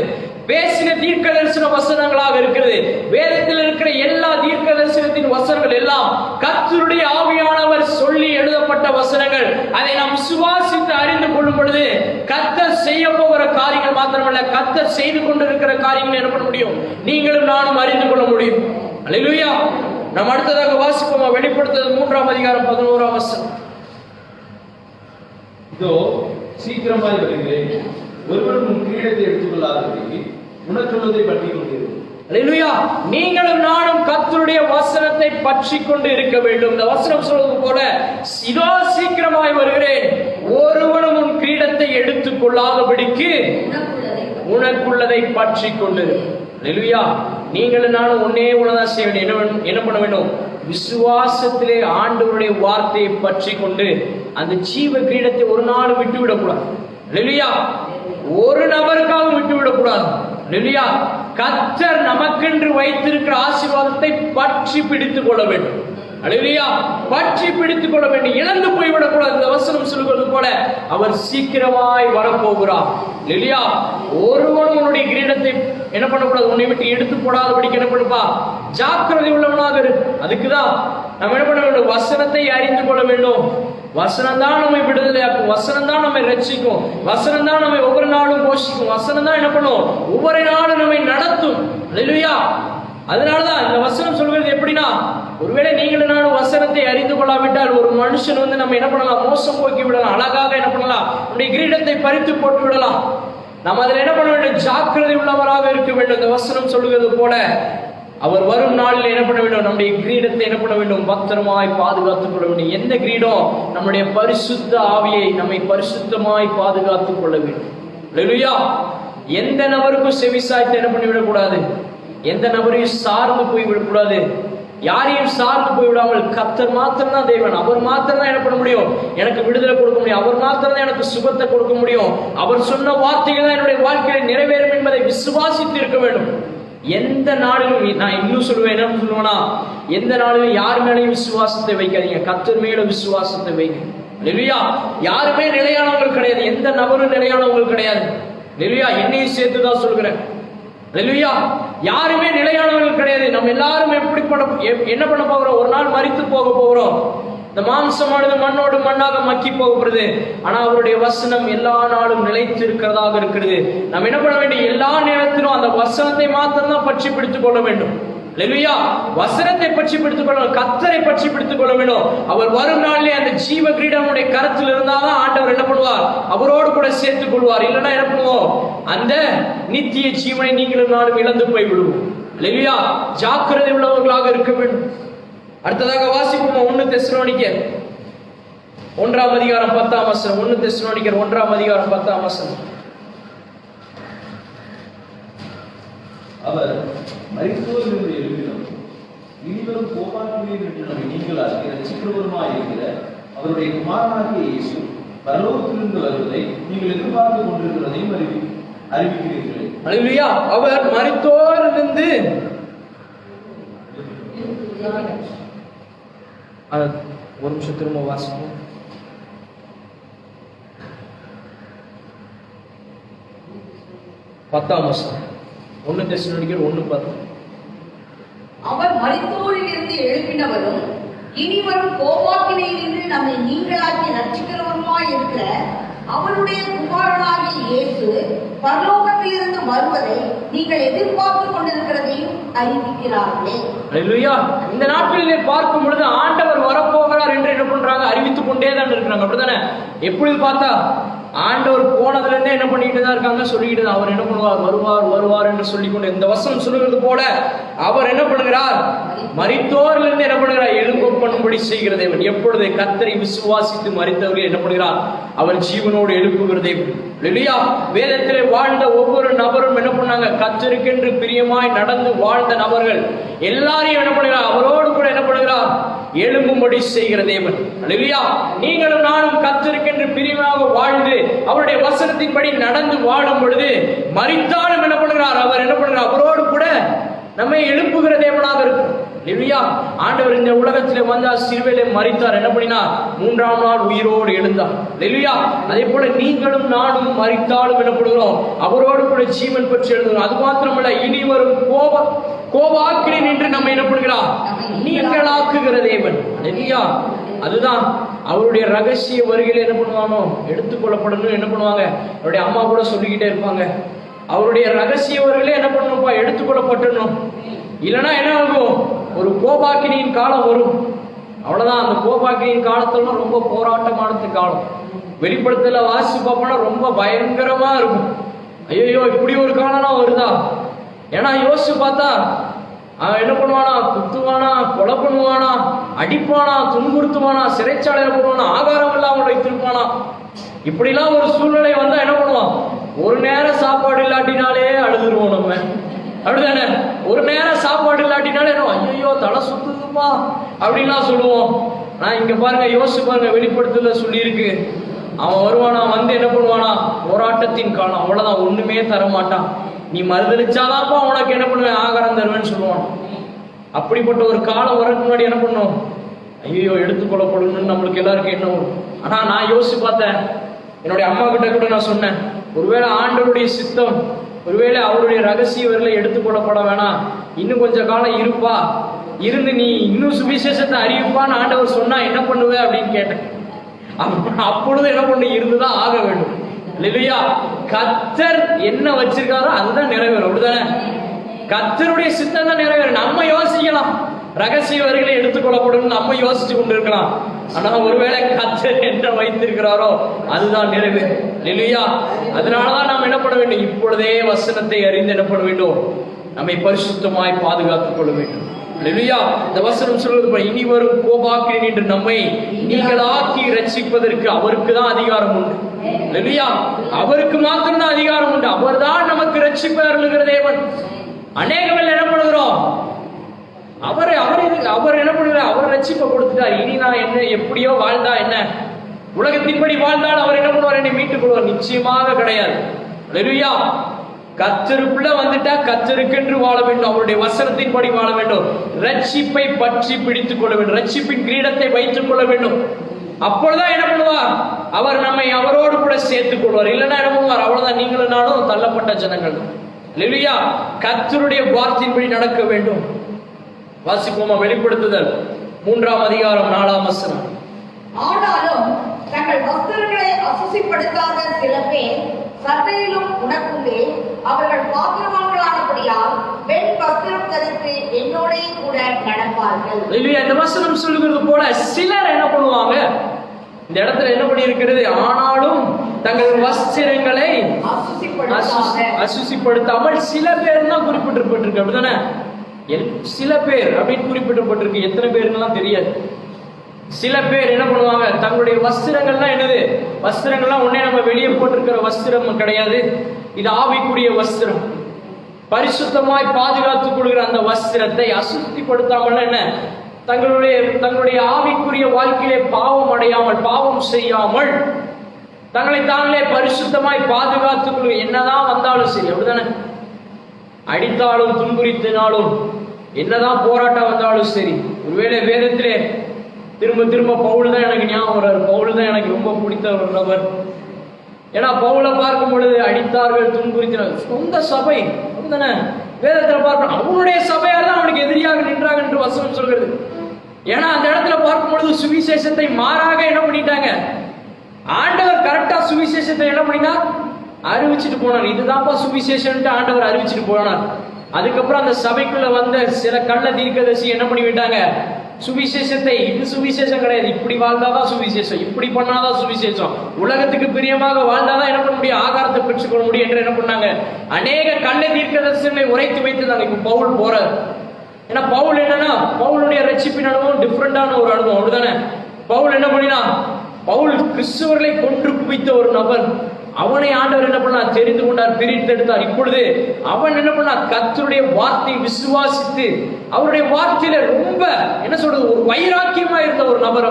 பேசின தீர்க்க தரிசன வசனங்களாக இருக்கிறது. வேதத்தில் இருக்கிற எல்லா தீர்க்க தரிசனத்தின் வசனங்கள் எல்லாம் கர்த்தருடைய ஆவியானவர் சொல்லி எழுதப்பட்ட வசனங்கள். அதை நாம் விசுவாசித்து அறிந்து கொள்ளும் பொழுது கர்த்தர் செய்ய போகிற காரியங்கள் மாத்திரமல்ல, கர்த்தர் செய்து கொண்டிருக்கிற காரியங்கள் என்ன பண்ண முடியும்? நீங்களும் நானும் அறிந்து கொள்ள முடியும். ஹல்லேலூயா. நாம் அடுத்ததாக வாசிப்போம். வெளிப்படுத்துதல் 3ஆம் அதிகாரம் 11ஆம் வசனம். இதோ சீக்கிரமாய் வருகிறேன், ஒருவரும் உன் கிரீடத்தை எடுத்துக்கொள்ளாதபடி உனக்குள்ளதை பற்றி கொண்டிருக்கிறேன். ஹல்லேலூயா. நீங்களும் நானும் கர்த்தருடைய வசனத்தை பற்றி கொண்டு இருக்க வேண்டும். இந்த வசனம் சொல்வது போல இதோ சீக்கிரமாய் வருகிறேன், ஒருவனும் உன் கிரீடத்தை எடுத்துக் கொள்ளாதபடிக்கு உனக்குள்ளதை பற்றி கொண்டு. ஹல்லேலூயா. நீங்களும் நானும் ஒன்னே ஒண்ணுதான் செய்ய வேண்டும். என்ன பண்ண வேண்டும்? விசுவாசத்திலே ஆண்டவருடைய வார்த்தையை பற்றி கொண்டு அந்த ஜீவ கிரீடத்தை ஒரு நாள் விட்டு விடக்கூடாது. ஹல்லேலூயா. ஒரு நபருக்காக விட்டு விடக்கூடாது. ஹல்லேலூயா. கர்த்தர் நமக்கென்று வைத்திருக்கிற ஆசீர்வாதத்தை பற்றி பிடித்துக் கொள்ள வேண்டும். ஹல்லேலூயா. பற்றி பிடித்துக் கொள்ள வேண்டும். இழந்து போய்விடக்கூடாது. இந்த வசனம் சொல்கிறது போல அவர் சீக்கிரமாய் வரப்போகிறார். ஹல்லேலூயா. ஒருவனும் உன்னுடைய கிரீடத்தை என்ன பண்ணக்கூடாது? உன்னை விட்டு எடுத்து போடாதபடிக்கு என்ன பண்ணுப்பா? ஜாக்கிரதை உள்ளவனாக இரு. அதுக்குதான் நம்ம என்ன பண்ண வேண்டும்? வசனத்தை அறிந்து கொள்ள வேண்டும். வசனம் தான் நம்மை விடுதலையாக்கும். வசனம் தான் நம்மை ரட்சிக்கும். வசனம் தான் நம்மை ஒவ்வொரு நாளும் போஷிக்கும். வசனம் தான் என்ன பண்ணும்? ஒவ்வொரு நாளும் நம்மை நடத்தும். ஹல்லேலூயா. அதனாலதான் இந்த வசனம் சொல்கிறது எப்படின்னா, ஒருவேளை நீங்களும் நானும் வசனத்தை அறிந்து கொள்ளாவிட்டால் ஒரு மனுஷன் நம்ம என்ன பண்ணலாம்? மோசம் போக்கி விடலாம். அழகாக என்ன பண்ணலாம்? நம்முடைய கிரீடத்தை பறித்து போட்டு விடலாம். நாம் அதில் என்ன பண்ண வேண்டும்? ஜாக்கிரதை உள்ளவராக இருக்க வேண்டும். இந்த வசனம் சொல்லுகிறது போல அவர் வரும் நாளில் என்ன பண்ண வேண்டும்? நம்முடைய கிரீடத்தை என்ன பண்ண வேண்டும்? பத்திரமாய் பாதுகாத்துக் கொள்ள வேண்டும். எந்த கிரீடம்? நம்முடைய பரிசுத்த ஆவியை நம்மை பரிசுத்தமாய் பாதுகாத்துக் கொள்ள வேண்டும். ஹல்லேலூயா. எந்த நபருக்கும் செவிசாய்த்து என்ன பண்ணி விடக்கூடாது? எந்த நபரையும் சார்ந்து போய் விடக்கூடாது. யாரையும் சார்ந்து போய் விடாமல் கர்த்தர் மாத்திரம் தான் தேவன். அவர் மாத்திரம் தான் என்ன பண்ண முடியும்? எனக்கு விடுதலை கொடுக்க முடியும். அவர் மாத்திரம் தான் எனக்கு சுகத்தை கொடுக்க முடியும். அவர் சொன்ன வார்த்தைகள் தான் என்னுடைய வாழ்க்கையை நிறைவேறும் என்பதை விசுவாசித்து இருக்க வேண்டும். எந்த நாளிலும் நான் இன்னும் சொல்லுவேன், என்ன சொல்லுவேன்னா, எந்த நாளிலும் யார் மேலேயும் விசுவாசத்தை வைக்காதீங்க. கர்த்தர் மேல விசுவாசத்தை வைங்க. ஹல்லேலூயா. யாருமே நிலையானவங்க கிடையாது. எந்த நபரும் நிலையானவங்க கிடையாது. ஹல்லேலூயா. என்னையும் சேர்த்து தான் சொல்கிறேன். ஹல்லேலூயா. யாருமே நிலையானவர்கள் கிடையாது. நம்ம எல்லாரும் என்ன பண்ண போகிறோம்? ஒரு நாள் மரித்து போக போகிறோம். இந்த மாம்சமானது மண்ணோடு மண்ணாக மக்கி போகிறது. ஆனா அவருடைய வசனம் எல்லா நாளும் நிலைத்து இருக்கிறதாக இருக்கிறது. நம்ம என்ன பண்ண வேண்டும்? எல்லா நேரத்திலும் அந்த வசனத்தை மாத்திரம் தான் பற்றி பிடித்துக் கொள்ள வேண்டும். ஹல்லேலூயா. வசனத்தை பற்றி பிடித்துக் கொள்ள, கர்த்தரை பற்றி பிடித்துக் கொள்ள வேண்டும். அவர் வரும் நாளிலே அந்த ஜீவ கிரீடமுடைய கரத்தில் இருந்தாதான் ஆண்டவர் என்ன பண்ணுவார்? அவரோடு கூட சேர்த்துக் கொள்வார். இல்லைன்னா என்ன பண்ணுவோம்? அந்த நித்திய ஜீவனை நீங்களும் நானும் இழந்து போய் விடுவோம். ஹல்லேலூயா. ஜாக்கிரதை உள்ளவர்களாக இருக்க வேண்டும். அடுத்ததாக வாசிப்போம். 1 தெசலோனிக்கர் 1ஆம் அதிகாரம் 10ஆம் வசனம். 1 தெசலோனிக்கர் 1ஆம் அதிகாரம் 10ஆம் வசனம். அவர் மரித்தோரிலிருந்து எழுப்பினோம், இனிவரும் கோபாக்கினீர் என்று நம்மை நீங்களாக்கி ரட்சிக்கிறவருமாய் இருக்கிற அவருடைய குமாரனாகிய இயேசு பரலோகத்திலிருந்து வருவதை நீங்கள் எதிர்பார்த்து கொண்டிருக்கிறதையும் அறிவிக்கிறீர்களே. ஹல்லேலூயா. அவர் மரித்தோரிலிருந்து ஒரு நிமிஷம் திரும்ப வாசிப்போம். பத்தாம் வசனம். 1 தெசலோனிக்கர் 1:10. அவர் மரித்தோரிலிருந்து எழுப்பினவரும் இனிவரும் கோபாக்கினையிலிருந்து நம்மை நீங்களாக்கி ரட்சிக்கிறவருமாய் இருக்கிற அவருடைய குமாரனாகிய இயேசு பரலோகத்திலிருந்து வருவதை நீங்கள் எதிர்பார்த்து கொண்டிருக்கிறதையும் அறிவிக்கிறார்களே. ஹல்லேலூயா. இந்த நாட்களிலே பார்க்கும் பொழுது ஆண்டவர் வரப்போகிறார் என்று என்ன பண்றாங்க? அறிவித்துக் கொண்டே தான் இருக்கிறாங்க. அப்படித்தானே? எப்பொழுது பார்த்தா ஆண்டவர் போனதுல இருந்தே என்ன பண்ணிட்டு தான் இருக்காங்க? சொல்லிட்டு தான் அவர் என்ன பண்ணுவார்? வருவார் வருவார் என்று சொல்லிக்கொண்டு இந்த வசனம் சொல்லுகிறது போல அவர் என்ன பண்ணுகிறார்? மரித்தோரில் இருந்து என்ன பண்ணுகிறார்? எழும்ப பண்ணும்படி செய்கிற தேவன். எப்பொழுது கர்த்தரை விசுவாசித்து மரித்தவர்கள் என்ன பண்ணுகிறார்? அவர் ஜீவனோடு எழுப்புகிற தேவன். இல்லையா? வேதத்திலே வாழ்ந்த ஒவ்வொரு நபரும் என்ன பண்ணாங்க? கர்த்தருக்கென்று பிரியமாய் நடந்து வாழ்ந்த நபர்கள் எல்லாரையும் என்ன பண்ணுகிறார்? அவரோடு கூட என்ன பண்ணுகிறார்? எழும்பும்படி செய்கிற தேவன். இல்லையா? நீங்களும் நானும் கர்த்தருக்கென்று பிரியமாக வாழ்ந்து அவருடைய வசனத்தின்படி நடந்து வாழும் பொழுது மரித்தாலும் என்ன பண்ணுகிறார்? அவர் என்ன பண்ணுகிறார்? அவரோடு கூட நம்மை எழுப்புகிற தேவனாக இருக்கும். இல்லையா? ஆண்டவர் இந்த உலகத்திலே வந்தார், சிலுவையிலே மரித்தார், என்ன பண்ணினார்? 3ஆம் நாள் உயிரோடு எழுந்தார். இல்லையா? அதே போல நீங்களும் நானும் மரித்தாலும் என்ன பண்ணுகிறோம்? அவரோடு கூட ஜீவன் பெற்று எழுதுகிறோம். அது மாத்திரமல்ல, இனி வரும் கோபாக்கினி நின்று நம்ம என்ன பண்ணுகிறார்? நீங்களாக்குகிற தேவன். இல்லையா? அதுதான் அவருடைய ரகசிய வருகையில என்ன பண்ணுவானோ எடுத்துக்கொள்ளப்படணும். என்ன பண்ணுவாங்க? அவருடைய அம்மா கூட சொல்லிக்கிட்டே இருப்பாங்க, அவருடைய ரகசிய வருகையில என்ன பண்ணணும்ப்பா? எடுத்துக்கொள்ளப்பட்டணும். இல்லைன்னா என்ன ஆகும்? ஒரு கோபாக்கினியின் காலம் வரும். அவ்வளவுதான். அந்த கோபாக்கினியின் காலத்துல ரொம்ப போராட்டமான காலம். வெளிப்படுத்தல வாசி பார்ப்போம்னா ரொம்ப பயங்கரமா இருக்கும். ஐயோ, இப்படி ஒரு காலம் வருதா? ஏன்னா யோசிச்சு பார்த்தா அவன் என்ன பண்ணுவானா? குத்துவானா, கொலை பண்ணுவானா, அடிப்பானா, துன்புறுத்துவானா, சிறைச்சாலையில போடுவானா, ஆகாரம் இல்லாம வைத்திருப்பானா. இப்படிலாம் ஒரு சூழ்நிலை வந்தா என்ன பண்ணுவான்? ஒரு நேரம் சாப்பாடு இல்லாட்டினாலே அழுதுருவோம் நம்ம. அப்படிதானே? ஒரு நேரம் சாப்பாடு இல்லாட்டினாலே ஐயோ தலை சுத்துதுப்பா அப்படின்லாம் சொல்லுவோம். நான் இங்க பாருங்க, யோசிச்சு பாருங்க, வெளிப்படுத்தல சொல்லி இருக்கு, அவன் வருவானா, வந்து என்ன பண்ணுவானா? போராட்டத்தின் காலம். அவ்வளவுதான், ஒண்ணுமே தர மாட்டான். நீ மறுதளிச்சாதாப்பா உனக்கு என்ன பண்ணுவேன்? ஆகாரம் தருவேன்னு சொல்லுவான். அப்படிப்பட்ட ஒரு காலம் வரக்கு முன்னாடி என்ன பண்ணும்? ஐயோ எடுத்துக்கொள்ளப்படணும்னு நம்மளுக்கு எல்லாருக்கும் என்ன வரும். ஆனா நான் யோசிச்சு பார்த்தேன், என்னுடைய அம்மா கிட்ட கூட நான் சொன்னேன், ஒருவேளை ஆண்டவருடைய சித்தம், ஒருவேளை அவருடைய ரகசிய வரல எடுத்துக்கொள்ளப்பட வேணாம், இன்னும் கொஞ்ச காலம் இருப்பா, இருந்து நீ இன்னும் சுவிசேஷத்தை அறிவிப்பான்னு ஆண்டவர் சொன்னா என்ன பண்ணுவேன் அப்படின்னு கேட்டேன். அப்பொழுது என்ன பண்ணு? இருந்துதான் ஆக வேண்டும். இல்லையா? கர்த்தர் என்ன வச்சிருக்காரோ அதுதான் நிறைவேறும். அப்படிதானே? கர்த்தருடைய சித்தம் தான் நிறைவேறும். நம்ம யோசிக்கலாம், ரகசிய வரிகளை எடுத்துக்கொள்ளப்படும் நம்ம யோசிச்சு கொண்டு இருக்கலாம். ஆனா ஒருவேளை கர்த்தர் என்ன வைத்திருக்கிறாரோ அதுதான் நிறைவேறும். இல்லையா? அதனாலதான் நாம் என்ன பண்ண வேண்டும்? இப்பொழுதே வசனத்தை அறிந்து என்ன பண்ண வேண்டும்? நம்மை பரிசுத்தமாய் பாதுகாத்துக் கொள்ள வேண்டும். இல்லையா? இந்த வசனம் சொல்வது, இனி வரும் கோபாக்கினி என்று நம்மை நீங்களாக்கி ரட்சிப்பதற்கு அவருக்கு தான் அதிகாரம் உண்டு. இல்லையா? அவருக்கு மாத்திரம் தான் அதிகாரம் உண்டு. அவர் தான் நமக்கு ரட்சிப்பை அருளுகிற தேவன். அநேகங்கள் என்ன பண்ணுகிறோம்? அவர் என்ன பண்ணுகிறார்? அவர் ரட்சிப்பை கொடுத்துட்டார். இனி நான் என்ன எப்படியோ வாழ்ந்தா என்ன, உலகத்தின்படி வாழ்ந்தால் அவர் என்ன பண்ணுவார்? என்னை மீட்டுக் கொள்வார்? நிச்சயமாக கிடையாது. இல்லையா? கர்த்தருக்குள்ள வந்துட்டா கர்த்தருக்கென்று வாழ வேண்டும், அவருடைய வசனத்தின்படி வாழ வேண்டும், ரட்சிப்பை பற்றி பிடித்துக் கொள்ள வேண்டும், ரட்சிப்பின் கிரீடத்தை வைத்துக் கொள்ள வேண்டும். அப்பொழுதுதான் என்ன பண்ணுவார்? அவர் நம்மை அவரோடு கூட சேர்த்துக் கொள்வார். இல்லைன்னா என்ன பண்ணுவார்? அவ்வளவுதான், நீங்களும் நானும் தள்ளப்பட்ட ஜனங்கள். இல்லையா? கர்த்தருடைய வார்த்தையின்படி நடக்க வேண்டும். வாசிப்போமா? வெளிப்படுத்துதல் 3ஆம் அதிகாரம் 4ஆம் வசனம். ஆனாலும் தங்கள் வஸ்திரங்களை அசுசிப்படுத்தாத சில பேர் சந்தையிலும் உனக்குள்ளே அவர்கள் பாத்திரவான்களானபடியால் வெண் வஸ்திரம் தரித்து என்னோட கூட நடப்பார்கள். இல்லையா? இந்த வசனம் சொல்லுகிறது போல சிலர் என்ன பண்ணுவாங்க? இந்த இடத்துல என்ன பண்ணி இருக்கிறது? ஆனாலும் தங்கள் வஸ்திரங்களை அசுசிப்படுத்தாமல் சில பேர் தான் குறிப்பிட்டிருப்பட்டிருக்கு. அப்படிதானே? சில பேர் அப்படின்னு குறிப்பிடப்பட்டிருக்கு. எத்தனை பேருங்கெல்லாம் தெரியாது. சில பேர் என்ன பண்ணுவாங்க? தங்களுடைய வஸ்திரங்கள்லாம் என்னது? வஸ்திரங்கள்லாம் உடனே நம்ம வெளியே போட்டிருக்கிற வஸ்திரம் கிடையாது. இது ஆவிக்குரிய வஸ்திரம். பரிசுத்தமாய் பாதுகாத்துக் கொள்கிற அந்த வஸ்திரத்தை அசுத்திப்படுத்தாமல் என்ன, தங்களுடைய ஆவிக்குரிய வாழ்க்கையிலே பாவம் அடையாமல், பாவம் செய்யாமல் தங்களை தாங்களே பரிசுத்தமாய் பாதுகாத்துக் கொள்கிற, என்னதான் வந்தாலும் சரி. அப்படிதானே? அடித்தாலும் துன்புறுத்தினாலும் என்னதான் போராட்டம் வந்தாலும் சரி. ஒருவேளை வேதத்திலே திரும்ப திரும்ப பவுல் தான் எனக்கு ஞாபகம் வர்றாரு. பவுல் தான் எனக்கு ரொம்ப பிடித்த ஒரு நபர். ஏன்னா பவுலை பார்க்கும் பொழுது அடித்தார்கள், துன்புறுத்தினார்கள், சொந்த சபை. அப்படிதானே? வேதத்துல பார்க்கணும், அவனுடைய சபையார் தான் அவனுக்கு எதிரியாக நின்றாங்க என்று வசனம் சொல்கிறது. ஏன்னா அந்த இடத்துல பார்க்கும் பொழுது சுவிசேஷத்தை மாறாக என்ன பண்ணிட்டாங்க? ஆண்டவர் கரெக்டா சுவிசேஷத்தை என்ன பண்ணினார்? அறிவிச்சுட்டு போனார். இதுதான்ப்பா சுவிசேஷன் ஆண்டவர் அறிவிச்சுட்டு போனார். அதுக்கப்புறம் அந்த சபைக்குள்ள வந்த சில கள்ள தீர்க்கதரிசி என்ன பண்ணி விட்டாங்க? சுவிசேஷத்தை, இது சுவிசேஷம் கிடையாது, இப்படி வாழ்ந்தாதான் சுவிசேஷம், இப்படி பண்ணாதான் சுவிசேஷம், உலகத்துக்கு பிரியமாக வாழ்ந்தாதான் என்ன பண்ண முடியும்? ஆகாரத்தை பெற்றுக்கொள்ள முடியும் என்று என்ன பண்ணாங்க? அநேக கள்ள தீர்க்கதரிசிகளை உரைத்து வைத்திருந்தாங்க. இப்ப பவுல் போறார். ஏன்னா பவுல் என்னன்னா, பவுலுடைய ரட்சிப்பின் அனுபவம் டிஃப்ரெண்டான ஒரு அனுபவம். அப்படிதானே? பவுல் என்ன பண்ணினா? பவுல் கிறிஸ்துவர்களை கொன்று குவித்த ஒரு நபர். அவனை ஆண்டவர் என்ன பண்ணார்? தெரிந்து கொண்டார், பிரித்தெடுத்தார். இப்பொழுது அவன் என்ன பண்ணார்? கர்த்தருடைய வார்த்தை விசுவாசித்து அவருடைய வார்த்தையில ரொம்ப என்ன சொல்றது, ஒரு வைராக்கியமா இருந்த ஒரு நபர்.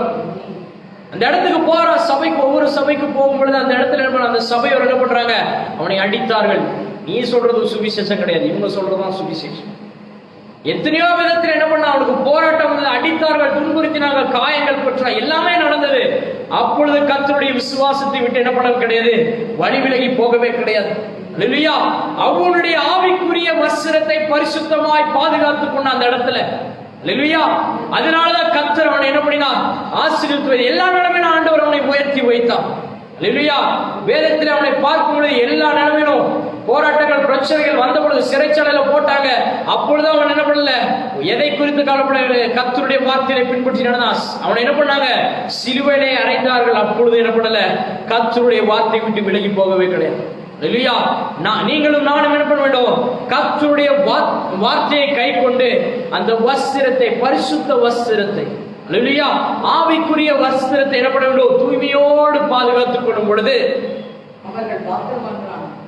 அந்த இடத்துக்கு போற சபைக்கு, ஒவ்வொரு சபைக்கு போகும் பொழுது அந்த இடத்துல என்ன பண்ண, அந்த சபையோர் என்ன பண்றாங்க? அவனை அடித்தார்கள். நீ சொல்றது சுவிசேஷம் கிடையாது, இவங்க சொல்றதுதான் சுவிசேஷம். எத்தனையோ விதத்தில் என்ன பண்ண, அவனுக்கு போராட்டம் வந்தது, அடித்தார்கள், துன்புறுத்தினார்கள், காயங்கள் பெற்றார், எல்லாமே நடந்தது. அப்பொழுது கர்த்தருடைய விசுவாசத்தை விட்டு என்ன பண்ண கிடையாது, வழி விலகி போகவே கிடையாது. அல்லேலூயா. அவனுடைய ஆவிக்குரிய வஸ்திரத்தை பரிசுத்தமாய் பாதுகாத்துக் கொண்ட அந்த இடத்துல, அல்லேலூயா. அதனாலதான் கர்த்தர் அவனை என்ன பண்ணினார்? ஆசீர்வதித்து எல்லா நிலைமையிலும் ஆண்டவர் அவனை உயர்த்தி வைத்தார். அல்லேலூயா. வேதத்தில் அவனை பார்க்கும் பொழுது எல்லா நிலைமையிலும் போராட்டங்கள், பிரச்சனைகள் வந்த பொழுது சிறைச்சாலையில போட்டாங்க. அப்பொழுது அவன் என்ன பண்ணல, எதை குறித்து கவலைப்படவில்லை, கர்த்தருடைய வார்த்தையை பின்பற்றி நடந்தான். அவனை என்ன பண்ணாங்க? சிலுவையிலே அறைந்தார்கள். அப்பொழுது என்ன பண்ணல, கர்த்தருடைய வார்த்தை விட்டு விலகி போகவே கிடையாது. அல்லேலூயா. நீங்களும் நானும் என்ன பண்ண வேண்டும்? கர்த்தருடைய வார்த்தையை கை கொண்டு அந்த வஸ்திரத்தை, பரிசுத்த வஸ்திரத்தை, அல்லேலூயா, ஆவிக்குரிய வஸ்திரத்தை என்ன பண்ண வேண்டும்? தூய்மையோடு பாதுகாத்துக் கொள்ளும் பொழுது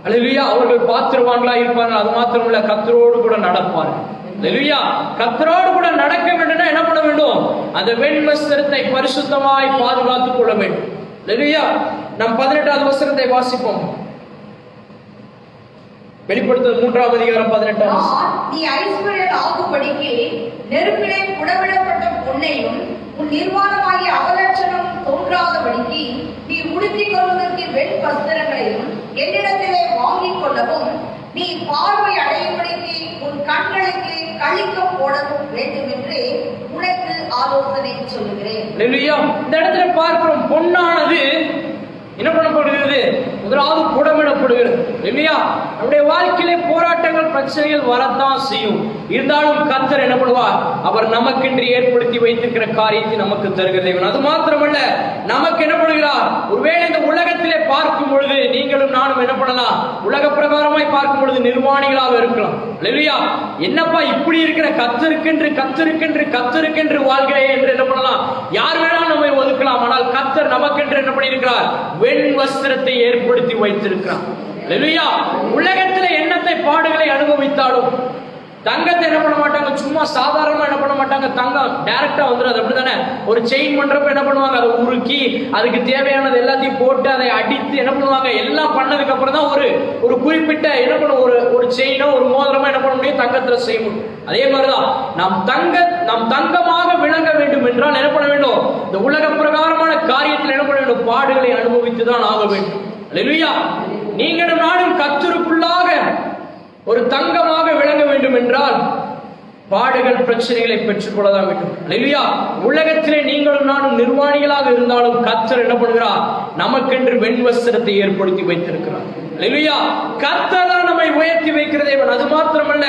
அல்லேலூயா, அவர்கள் பாத்திரவான்களா இருப்பார்கள். அது மாத்திரமல்ல, கர்த்தரோடு கூட நடப்பார்கள். அல்லேலூயா. கர்த்தரோடு கூட நடக்க வேண்டும்னா என்ன பண்ண வேண்டும்? அந்த வெண் வஸ்திரத்தை பரிசுத்தமாய் பாதுகாத்துக் கொள்ள வேண்டும். அல்லேலூயா. நாம் 18வது வசனத்தை வாசிப்போம். வெளிப்படுத்தல் 3ஆம் அதிகாரம் 18ஆம் வசனம். நீ ஐஸ்வர்யன் ஆகும்படிக்கு நெருப்பிலே புடமிடப்பட்ட பொன்னையும் உன் நிர்வாணமாகிய அவலட்சணம் தோன்றாதபடிக்கு நீ உடுத்திக் கொள்வதற்கு வெண் வஸ்திரங்களையும் என்னிடத்திலே வாங்கிக் கொள்ளவும், நீ பார்வை அடையும்படிக்கு உன் கண்களுக்கு கழிக்கம் போடவும் வேண்டும் என்று உனக்கு ஆலோசனை சொல்லுகிறேன். அல்லேலூயா. இந்த இடத்துல பார்க்கிறோம், பொன்னானது என்ன பண்ணப்படுகிறது? முதலாவது புடமிடப்படுகிறது. இல்லையா? நம்முடைய வாழ்க்கையிலே போராட்டங்கள், பிரச்சனைகள் வரத்தான் செய்யும். இருந்தாலும் கர்த்தர் என்ன பண்ணுவார்? அவர் நமக்கென்று ஏற்படுத்தி வைத்திருக்கிற காரியத்தை நமக்கு தருகிற தேவன். அது மாத்திரமல்ல, நமக்கு என்ன பண்ணுகிறார்? ஒருவேளை இந்த உலகத்திலே பார்க்கும் பொழுது நீங்களும் நானும் என்ன பண்ணலாம்? உலக பிரகாரமாய் பார்க்கும் பொழுது நிர்வாணிகளாக இருக்கலாம். இல்லையா? என்னப்பா இப்படி இருக்கிற, கர்த்தருக்கென்று வாழ்கிறேன் என்று என்ன பண்ணலாம்? யார் வேணாலும் நம்மை ஒதுக்கலாம். ஆனால் கர்த்தர் நமக்கென்று என்ன பண்ணியிருக்கிறார்? வெண் வஸ்திரத்தை ஏற்படுத்தி வைத்திருக்கிறார். அல்லேலூயா. உலகத்துல எண்ணத்தை பாடுகளை அனுபவித்தாலும் தங்கத்தை என்ன பண்ண மாட்டாங்க, சும்மா சாதாரணமா என்ன பண்ண மாட்டாங்க, தங்கம் டைரக்டா வந்துடும். அப்படித்தானே? ஒரு செயின் பண்றப்ப என்ன பண்ணுவாங்க? அதை உருக்கி அதுக்கு தேவையானது எல்லாத்தையும் போட்டு அதை அடித்து என்ன பண்ணுவாங்க? எல்லாம் பண்ணதுக்கு அப்புறம் தான் ஒரு குறிப்பிட்ட என்ன பண்ண, ஒரு செயினோ ஒரு மோதிரமோ என்ன பண்ண முடியும்? தங்கத்துல செய்ய முடியும். அதே மாதிரிதான் நாம் தங்கமாக விளங்க வேண்டும் என்றால் என்ன பண்ண வேண்டும்? இந்த உலக பிரகாரமான காரியத்தில் என்ன பண்ண வேண்டும்? பாடுகளை அனுபவித்துதான் ஆக வேண்டும். அல்லேலூயா. நீங்களும் நானும் கர்த்தருக்குள்ளாக ஒரு தங்கமாக விளங்க வேண்டும் என்றால் பாடுகள், பிரச்சனைகளை பெற்றுக் கொள்ளதான் வேண்டும். அல்லேலூயா. உலகத்திலே நீங்களும் நானும் நிர்வாணிகளாக இருந்தாலும் கர்த்தர் என்ன பண்ணுகிறார்? நமக்கென்று வெண் வஸ்திரத்தை ஏற்படுத்தி வைத்திருக்கிறார். அல்லேலூயா. கர்த்தர் தான் நம்மை உயர்த்தி வைக்கிற தேவன். அது மாத்திரமல்ல,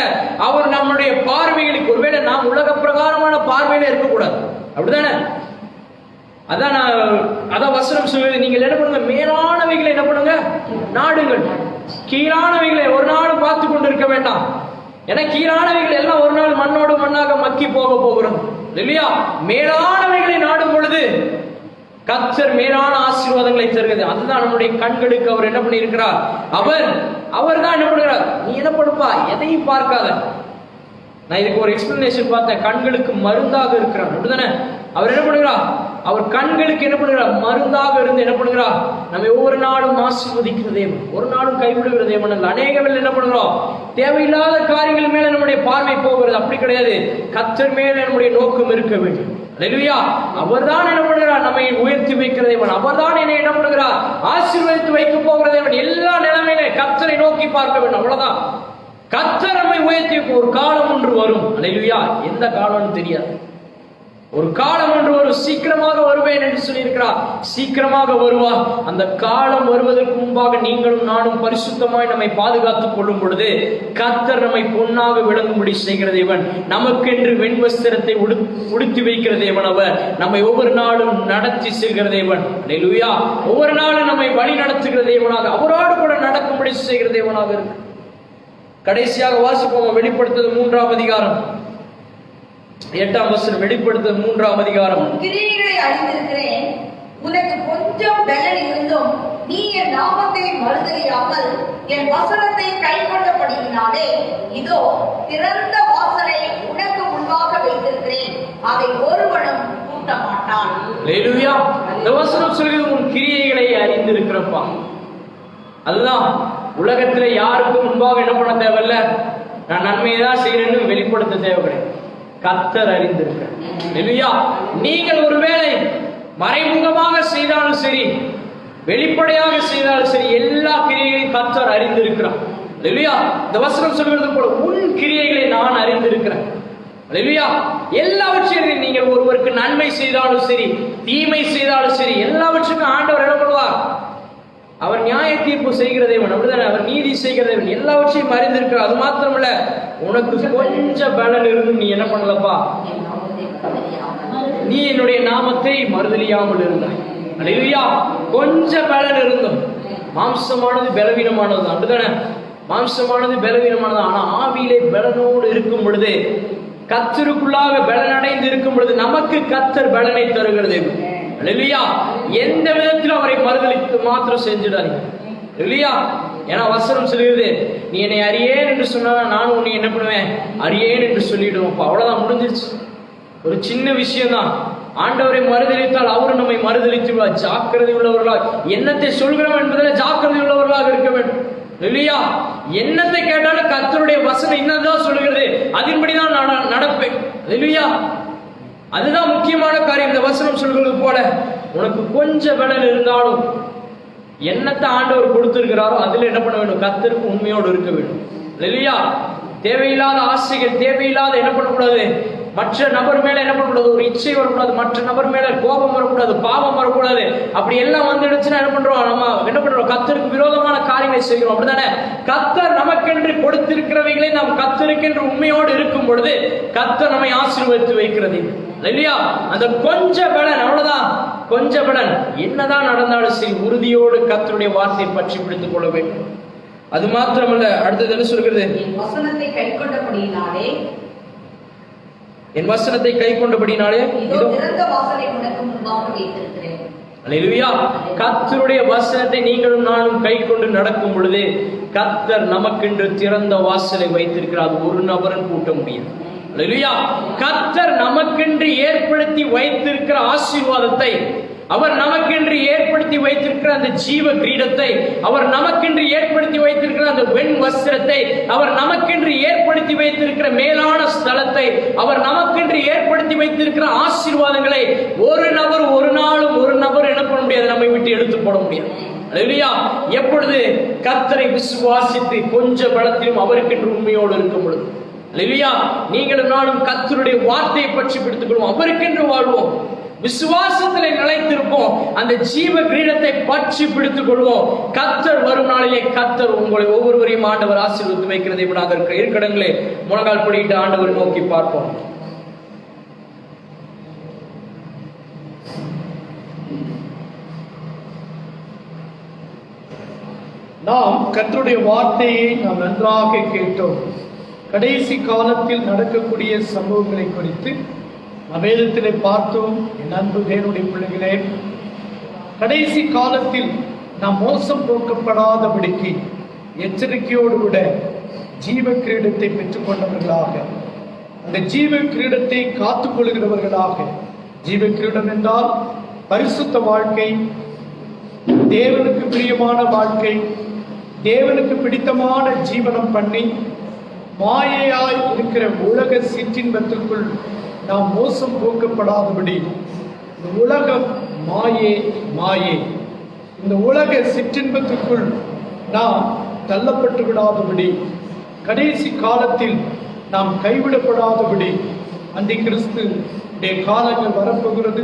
அவர் நம்முடைய பார்வைகளுக்கு, ஒருவேளை நாம் உலக பிரகாரமான பார்வையில இருக்கக்கூடாது. அப்படிதானே? அதான் வசனம் சொல்லுது, நீங்கள் என்ன பண்ணுங்க? மேலானவைகளை என்ன பண்ணுங்க? நாடுங்கள். கீழானவைகளை ஒரு நாள் பார்த்து கொண்டு இருக்க வேண்டாம். ஏன்னா கீழானவைகள் எல்லாம் ஒரு நாள் மண்ணோடு மண்ணாக மக்கி போக போகிறது. இல்லையா? மேலானவைகளை நாடும் பொழுது கர்த்தர் மேலான ஆசீர்வாதங்களை தருகிறது. அதுதான் நம்முடைய கண்களுக்கு அவர் என்ன பண்ணி இருக்கிறார்? அவர் தான் என்ன பண்ணுகிறார்? நீ என்ன பண்ணுப்பா, எதையும் பார்க்காத. நான் இதுக்கு ஒரு எக்ஸ்பிளனேஷன் பார்த்தேன். கண்களுக்கு மருந்தாக இருக்கிறார். அப்படிதானே? அவர் என்ன பண்ணுகிறார்? அவர் கண்களுக்கு என்ன பண்ணுகிறார்? மருந்தாக இருந்து என்ன பண்ணுகிறார்? நம்ம ஒவ்வொரு நாளும் ஆசீர்வதிக்கிற தேவன், ஒரு நாளும் கைவிடுகிற தேவன் அல்ல. அநேகவில் என்ன பண்ணுகிறோம்? தேவையில்லாத காரியங்கள் மேல நம்முடைய பார்வை போகிறது. அப்படி கிடையாது. கர்த்தர் மேல நம்முடைய நோக்கம் இருக்க வேண்டும். அல்லேலூயா. அவர்தான் என்ன பண்ணுகிறார்? நம்மை உயர்த்தி வைக்கிற தேவன். அவர்தான் என்னை என்ன பண்ணுகிறார்? ஆசீர்வதித்து வைக்க போகிற தேவன். எல்லா நிலைமையிலே கர்த்தரை நோக்கி பார்க்க வேண்டும். அவ்வளவுதான். கர்த்தர் நம்மை உயர்த்தி ஒரு காலம் ஒன்று வரும். அல்லேலூயா. எந்த காலம்னு தெரியாது. ஒரு காலம் ஒன்று வரும். சீக்கிரமாக வருவேன் என்று சொல்லியிருக்கிறார். சீக்கிரமாக வருவார். அந்த காலம் வருவதற்கு முன்பாக நீங்களும் நானும் பரிசுத்தமாய் நம்மை பாதுகாத்துக் கொள்ளும் பொழுது கர்த்தர் நம்மை பொன்னாக விளங்கும்படி செய்கிற தேவன். நமக்கென்று வெண் வஸ்திரத்தை உடுத்தி வைக்கிற தேவன். அவர் நம்மை ஒவ்வொரு நாளும் நடத்தி செல்கிற தேவன். அல்லேலூயா. ஒவ்வொரு நாளும் நம்மை வழி நடத்துகிற தேவனாக, அவரோடு கூட நடக்கும்படி செய்கிற தேவனாக இருக்கு. கடைசியாக வாசிப்போம். வெளிப்படுத்துதல் 3ஆம் அதிகாரம் 8ஆம் வசனம். வெளிப்படுத்துதல் 3ஆம் அதிகாரம். கிரியைகளை அறிந்திருக்கிறேன், உனக்கு கொஞ்சம் பலன் இருந்தும் நீ என் நாமத்தை மறுதலியாமல் என் வசனத்தை கைக்கொண்டபடியினாலே இதோ திறந்த வாசலை உனக்கு முன்பாக வைத்திருக்கிறேன், அதை ஒருவனும் கூட்ட மாட்டான். அல்லேலூயா. இந்த வசனம் சொல்கிறது உன் கிரியைகளை அறிந்திருக்கிறப்பா. அதுதான் உலகத்துல யாருக்கும் முன்பாக என்ன பண்ண தேவையில்ல, நான் நன்மையை தான் செய்யறேன்னு வெளிப்படுத்த தேவை கிடையாது. கர்த்தர் அறிந்திருக்கிறார். அல்லேலூயா. நீங்கள் ஒருவேளை மறைமுகமாக செய்தாலும் சரி, வெளிப்படையாக செய்தாலும் சரி, எல்லா கிரியைகளையும் கர்த்தர் அறிந்திருக்கிறார். அல்லேலூயா. இந்த வசனம் சொல்கிறது போல உன் கிரியைகளை நான் அறிந்திருக்கிறேன். அல்லேலூயா. எல்லாவற்றையும் நீங்கள் ஒருவருக்கு நன்மை செய்தாலும் சரி, தீமை செய்தாலும் சரி, எல்லாவற்றுக்கும் ஆண்டவர் என்ன பண்ணுவார்? அவர் நியாய தீர்ப்பு செய்கிற தேவன், அப்படிதானே? அவர் நீதி செய்கிற தேவன், எல்லாவற்றையும் அறிந்திருக்கிறார். அது மாத்திரமல்ல, உனக்கு கொஞ்சம் பலன் இருந்து நீ என்ன பண்ணலப்பா, நீ என்னுடைய நாமத்தை மறுதலியாமல் இருந்தாய். அல்லேலூயா. கொஞ்சம் பலன் இருந்தும், மாம்சமானது பலவீனமானது, அப்படிதானே? மாம்சமானது பலவீனமானது. ஆனா ஆவியிலே பலனோடு இருக்கும் பொழுது, கர்த்தருக்குள்ளாக பலன் அடைந்து இருக்கும் பொழுது நமக்கு கர்த்தர் பலனை தருகிறது. அல்லேலூயா. எந்த விதத்திலும் அவரை மறுதலித்து மாத்திரம் செஞ்சிடாதீங்க. அல்லேலூயா. ஏன்னா வசனம் சொல்லுகிறது, நீ என்னை அறியேன் என்று சொன்னா நானும் உன்னை என்ன பண்ணுவேன், அறியேன் என்று சொல்லிடுவோம். அவ்வளவுதான், முடிஞ்சிருச்சு. ஒரு சின்ன விஷயம் தான். ஆண்டவரை மறுதலித்தால் அவரு நம்மை மறுதலித்துள்ளார். ஜாக்கிரதை உள்ளவர்களாக, என்னத்தை சொல்கிறோம் என்பதில் ஜாக்கிரதை உள்ளவர்களாக இருக்க வேண்டும். இல்லையா? என்னத்தை கேட்டாலும் கர்த்தருடைய வசனம் என்னதான் சொல்லுகிறது, அதன்படிதான் நான் நடப்பேன். இல்லையா? அதுதான் முக்கியமான காரியம். இந்த வசனம் சொல்கிறது போல உனக்கு கொஞ்சம் பலன் இருந்தாலும் என்னத்தை ஆண்டவர் கொடுத்திருக்கிறாரோ அதுல என்ன பண்ண வேண்டும், கர்த்தருக்கு உண்மையோடு இருக்க வேண்டும். இல்லையா? தேவையில்லாத ஆசைகள், தேவையில்லாத என்ன பண்ணக்கூடாது, மற்ற நபர் மேல என்ன பண்ணக்கூடாது, ஒரு இச்சை வரக்கூடாது, மற்ற நபர் மேல கோபம் வரக்கூடாது, பாவம் வரக்கூடாது. அப்படி எல்லாம் வந்துடுச்சுன்னா என்ன பண்றோம், நம்ம என்ன பண்றோம், கர்த்தருக்கு விரோதமான காரியங்களை செய்கிறோம். அப்படித்தானே? கர்த்தர் நமக்கென்று கொடுத்திருக்கிறவைகளை நாம் கர்த்தருக்கென்று உண்மையோடு இருக்கும் பொழுது கர்த்தர் நம்மை ஆசீர்வதித்து வைக்கிறது. இல்லையா? அந்த கொஞ்ச பலன், அவ்வளவுதான், கொஞ்ச பலன் என்னதான் நடந்தாலும் சரி, உறுதியோடு கர்த்தருடைய வார்த்தையை பற்றி பிடித்துக் கொள்ள வேண்டும். அது மாத்திரமல்ல, அடுத்தது என்ன சொல்கிறது, என் வசனத்தை கைக்கொண்டபடியினாலே, என் வசனத்தை கைக்கொண்டபடினாலே இதோ திறந்த வாசலை உனக்கு முன்பாக வைத்திருக்கிறேன். அல்லேலூயா. கர்த்தருடைய வசனத்தை நீங்களும் நானும் கைக்கொண்டு நடக்கும் பொழுது கர்த்தர் நமக்கென்று திறந்த வாசலை வைத்திருக்கிறார். அது ஒரு நபரும் கூட்ட முடியாது. அல்லேலூயா. கர்த்தர் நமக்கென்று ஏற்படுத்தி வைத்திருக்கிற ஆசீர்வாதத்தை, அவர் நமக்கென்று ஏற்படுத்தி வைத்திருக்கிற அந்த ஜீவ கிரீடத்தை, அவர் நமக்கென்று ஏற்படுத்தி வைத்திருக்கிற அந்த வெண் வஸ்திரத்தை, அவர் நமக்கென்று ஏற்படுத்தி வைத்திருக்கிற மேலான ஸ்தலத்தை, அவர் நமக்கென்று ஏற்படுத்தி வைத்திருக்கிற ஆசீர்வாதங்களை ஒரு நபர் ஒரு நாளும் ஒரு நபர் என்ன பண்ண முடியாது, நம்மை விட்டு எடுத்து போட முடியாது. அல்லேலூயா. எப்பொழுது கர்த்தரை விசுவாசித்து கொஞ்ச பலத்திலும் அவருக்கென்று உண்மையோடு இருக்கும் பொழுது, அல்லேலூயா, நீங்களும் நானும் கர்த்தருடைய வார்த்தையை பற்றி பிடித்துக் கொள்வோம், அவருக்கென்று வாழ்வோம், விசுவாசத்திலே நிலைத்திருப்போம், அந்த ஜீவ கிரீடத்தை பற்றி பிடித்துக் கொள்வோம். கர்த்தர் வரும் நாளிலே கர்த்தர் உங்களை ஒவ்வொருவரையும் ஆண்டவர் ஆசீர்வதித்து வைக்கிறதை விட அதற்கு இருக்கடங்களே முழங்கால் படிட்டு ஆண்டவரை நோக்கி பார்ப்போம். நாம் கர்த்தருடைய வார்த்தையை நாம் நன்றாக கேட்டோம். கடைசி காலத்தில் நடக்கக்கூடிய சம்பவங்களை குறித்து வேதத்திலே பார்த்தோம். என் அன்பு தேவனுடைய பிள்ளைகளே, கடைசி காலத்தில் நாம் மோசம் போக்கப்படாதபடிக்கு எச்சரிக்கையோடு விட ஜீவ கிரீடத்தை பெற்றுக் கொண்டவர்களாக, அந்த ஜீவ கிரீடத்தை காத்துக் கொள்கிறவர்களாக, ஜீவ கிரீடம் என்றால் பரிசுத்த வாழ்க்கை, தேவனுக்கு பிரியமான வாழ்க்கை, தேவனுக்கு பிடித்தமான ஜீவனம் பண்ணி மாயையாய் இருக்கிற உலக சிற்றின்பத்திற்குள் நாம் மோசம் போக்கப்படாதபடி, இந்த உலகம் மாயே மாயே, இந்த உலக சிற்றின்பத்துக்குள் நாம் தள்ளப்பட்டு விடாதபடி, கடைசி காலத்தில் நாம் கைவிடப்படாதபடி, அந்தி கிறிஸ்துடைய காலங்கள் வரப்போகிறது,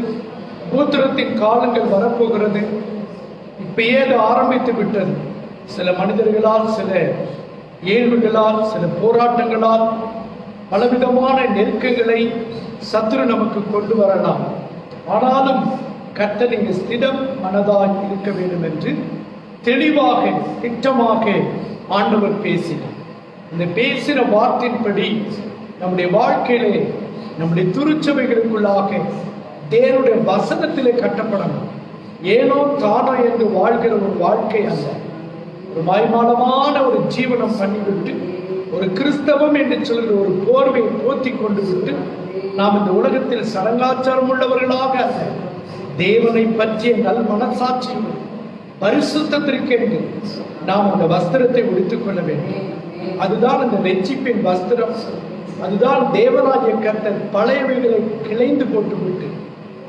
பூத்திரத்தின் காலங்கள் வரப்போகிறது. இப்ப ஏது ஆரம்பித்து விட்டது. சில மனிதர்களால், சில ஏழ்வுகளால், சில போராட்டங்களால், பலவிதமான நெருக்கங்களை சத்துரு நமக்கு கொண்டு வரலாம். ஆனாலும் கர்த்தர் இங்கு ஸ்திரம் மனதாய் இருக்க வேண்டும் என்று தெளிவாக திட்டமாக ஆண்டவர் பேசினார். இந்த பேசின வார்த்தையின்படி நம்முடைய வாழ்க்கையிலே, நம்முடைய திருச்சபைகளுக்குள்ளாக தேவனுடைய வசனத்திலே கட்டப்படணும். ஏனோ தானோ என்று வாழ்கிற ஒரு வாழ்க்கை அல்ல. ஒரு மாய்மாலமான ஒரு ஜீவனம் பண்ணிவிட்டு ஒரு கிறிஸ்தவம் என்று சொல்கிற ஒரு போர்வையை போத்தி கொண்டு விட்டு நாம் இந்த உலகத்தில் சடங்காச்சாரம் உள்ளவர்களாக அல்ல, தேவனை பற்றிய நல் மனசாட்சி பரிசுத்தத்திற்கென்று நாம் அந்த வஸ்திரத்தை உடுத்திக் கொள்ள வேண்டும். அதுதான் அந்த ரட்சிப்பின் வஸ்திரம். அதுதான் தேவராஜ்ய கர்த்தர் பழையவைகளை கிளைந்து போட்டுவிட்டு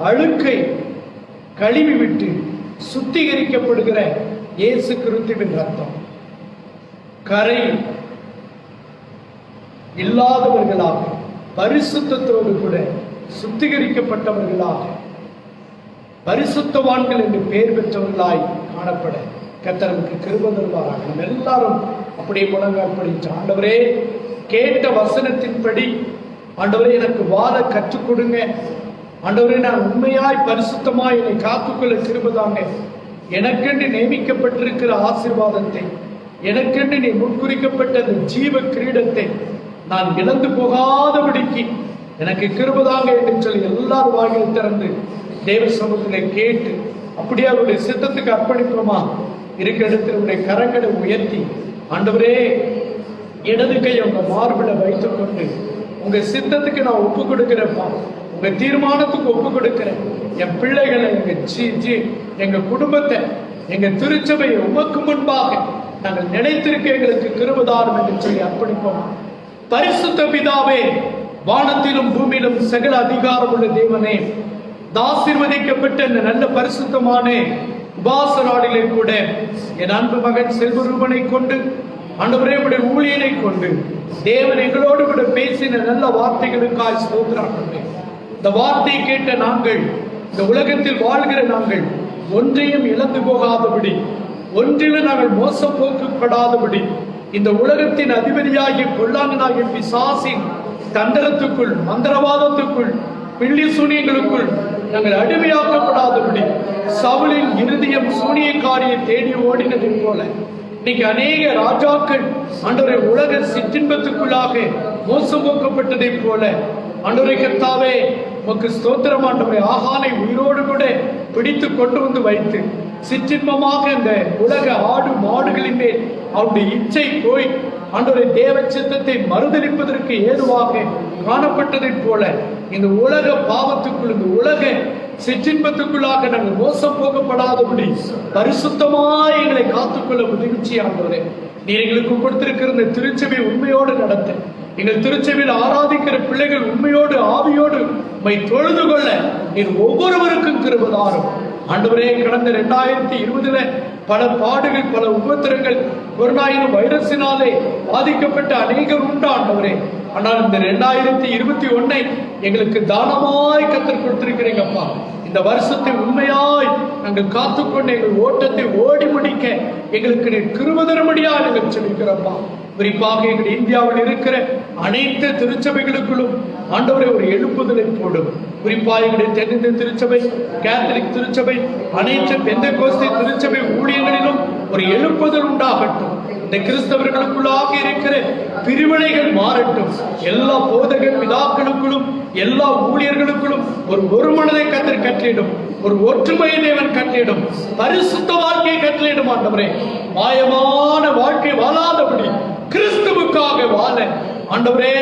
அழுக்கை கழுவி விட்டு சுத்திகரிக்கப்படுகிற இயேசு கிறிஸ்துவின் ரத்தம். கரை இல்லாதவர்களாக பரிசுத்தத்தோடு கூட சுத்திகரிக்கப்பட்டவர்களாக பரிசுத்தவான்கள் என்று பெயர் பெற்றவர்களாய் காணப்பட கர்த்தருக்கு கிருபை தருவாராக. நம்ம எல்லாரும் அப்படியே முழங்கால் படிச்சு, ஆண்டவரே கேட்ட வசனத்தின்படி ஆண்டவரே எனக்கு வாழ கற்றுக் கொடுங்க. ஆண்டவரே நான் உண்மையாய் பரிசுத்தமாய் என்னை காத்துக்கொள்ள கிருபை தாங்க. எனக்கென்று நியமிக்கப்பட்டிருக்கிற ஆசீர்வாதத்தை, எனக்கென்று நீ முன்குறிக்கப்பட்ட அந்த ஜீவ கிரீடத்தை நான் இழந்து போகாதபடிக்கு எனக்கு கிருபை தாங்க என்று சொல்லி எல்லாரும் வாயில் திறந்து தேவ சமூகத்திலே கேட்டு அப்படியே அவருடைய சித்தத்துக்கு அர்ப்பணிப்போமா? இருக்கிற இடத்துல கரங்களை உயர்த்தி, ஆண்டவரே இடது கை உங்க மார்பில வைத்துக் கொண்டு உங்க சித்தத்துக்கு நான் ஒப்பு கொடுக்கிறேன்ப்பா, உங்க தீர்மானத்துக்கு ஒப்பு கொடுக்கிறேன். என் பிள்ளைகளை, எங்க குடும்பத்தை, எங்க திருச்சபையை உமக்கு முன்பாக நாங்கள் நினைத்திருக்க எங்களுக்கு கிருபைதாரும் என்று சொல்லி அர்ப்பணிப்போம். பரிசுத்த பிதாவே, வானத்திலும் பூமியிலும் சகல அதிகாரம் உள்ள தேவனே, ஆசீர்வதிக்கப்பட்ட இந்த நல்ல பரிசுத்தமான உபாச நாளிலே கூட என் அன்பு மகன் செல்வரூபனை கொண்டு ஆண்டவரே உடைய ஊழியனை கொண்டு தேவன் எங்களோடு கூட பேசின நல்ல வார்த்தைகளுக்காய் ஸ்தோத்திரம். இந்த வார்த்தையை கேட்ட நாங்கள், இந்த உலகத்தில் வாழ்கிற நாங்கள் ஒன்றையும் இழந்து போகாதபடி, ஒன்றிலும் நாங்கள் மோசம் போக்கப்படாதபடி, இந்த உலகத்தின் அதிபதியாகிய கொள்ளாங்கனாகிய பிசாசின் தந்திரத்துக்குள், மந்திரவாதத்துக்குள், பிள்ளி சூனியங்களுக்குள் நாங்கள் அடிமையாக்கப்படாதபடி, சவுலின் இருதயம் சூனியக்காரியை தேடி ஓடினது போல இன்னைக்கு அநேக ராஜாக்கள் ஆண்டவரை உலக சிற்றின்பத்துக்குள்ளாக மோசம் போக்கப்பட்டதை போல ஆண்டவரை கர்த்தாவே உமக்கு ஸ்தோத்திரம். ஆண்டவரை ஆகானை உயிரோடு கூட பிடித்து கொண்டு வந்து வைத்து சிற்றின்பமாக இந்த உலக ஆடு மாடுகளின் மேல் அவருடைய இச்சை போய் ஆண்டவரை தேவ சித்தத்தை மறுதளிப்பதற்கு ஏதுவாக காணப்பட்டதை போல இந்த உலக பாவத்துக்குள், இந்த உலக சிற்றின்பத்துக்குள்ளாக நாங்கள் மோசம் போகப்படாதபடி பரிசுத்தமாய் எங்களை காத்துக்கொள்ள உதவிச்சியானவரே, நீர் எங்களுக்கு கொடுத்திருக்கிற இந்த திருச்சபை உண்மையோடு நடத்த, எங்கள் திருச்சபையில் ஆராதிக்கிற பிள்ளைகள் உண்மையோடு ஆவியோடு உம்மை தொழுது கொள்ள நீர் ஒவ்வொருவருக்கும் கிருபைதாரும். ஆண்டவரே, கடந்த 2020 பல பாடுகள், பல உபத்திரங்கள், கொரோனா வைரஸினாலே பாதிக்கப்பட்ட அநேகர் உண்டு ஆண்டவரே. ஆனால் இந்த 2021 எங்களுக்கு தானமாய் கர்த்தர் கொடுத்திருக்கிறீங்கப்பா. இந்த வருஷத்தை உண்மையாய் நாங்கள் காத்துக்கொண்டு எங்கள் ஓட்டத்தை ஓடி முடிக்க எங்களுக்கு நீர் கிருபை தரும்படியா நாங்கள் செபிக்கிறோம்ப்பா. குறிப்பாக எங்கள் இந்தியாவில் இருக்கிற அனைத்து திருச்சபைகளுக்குள்ளும் ஆண்டவரை ஒரு எழுப்புதலை போடும். குறிப்பாக எங்களுடைய தென்னிந்திய திருச்சபை, கேத்தலிக் திருச்சபை, அனைத்து பெந்தெகோஸ்தே திருச்சபை ஊழியங்களிலும் ஒரு எழுப்புதல் உண்டாகட்டும். இந்த கிறிஸ்தவர்களுக்குள்ளாக இருக்கிற பிரிவினைகள் மாறட்டும். எல்லா போதகர் பிதாக்களுக்குள்ளும், எல்லா ஊழியர்களுக்குள்ளும் ஒரு மனதை கர்த்தர் கட்டளையிடும், ஒரு ஒற்றுமையை தேவன் கட்டளையிடும், பரிசுத்த வாழ்க்கையை கட்டளையிடும். ஆண்டவரே, மாயமான வாழ்க்கை வாழாதபடி கிறிஸ்துவுக்காக வாழ ஆண்டவரே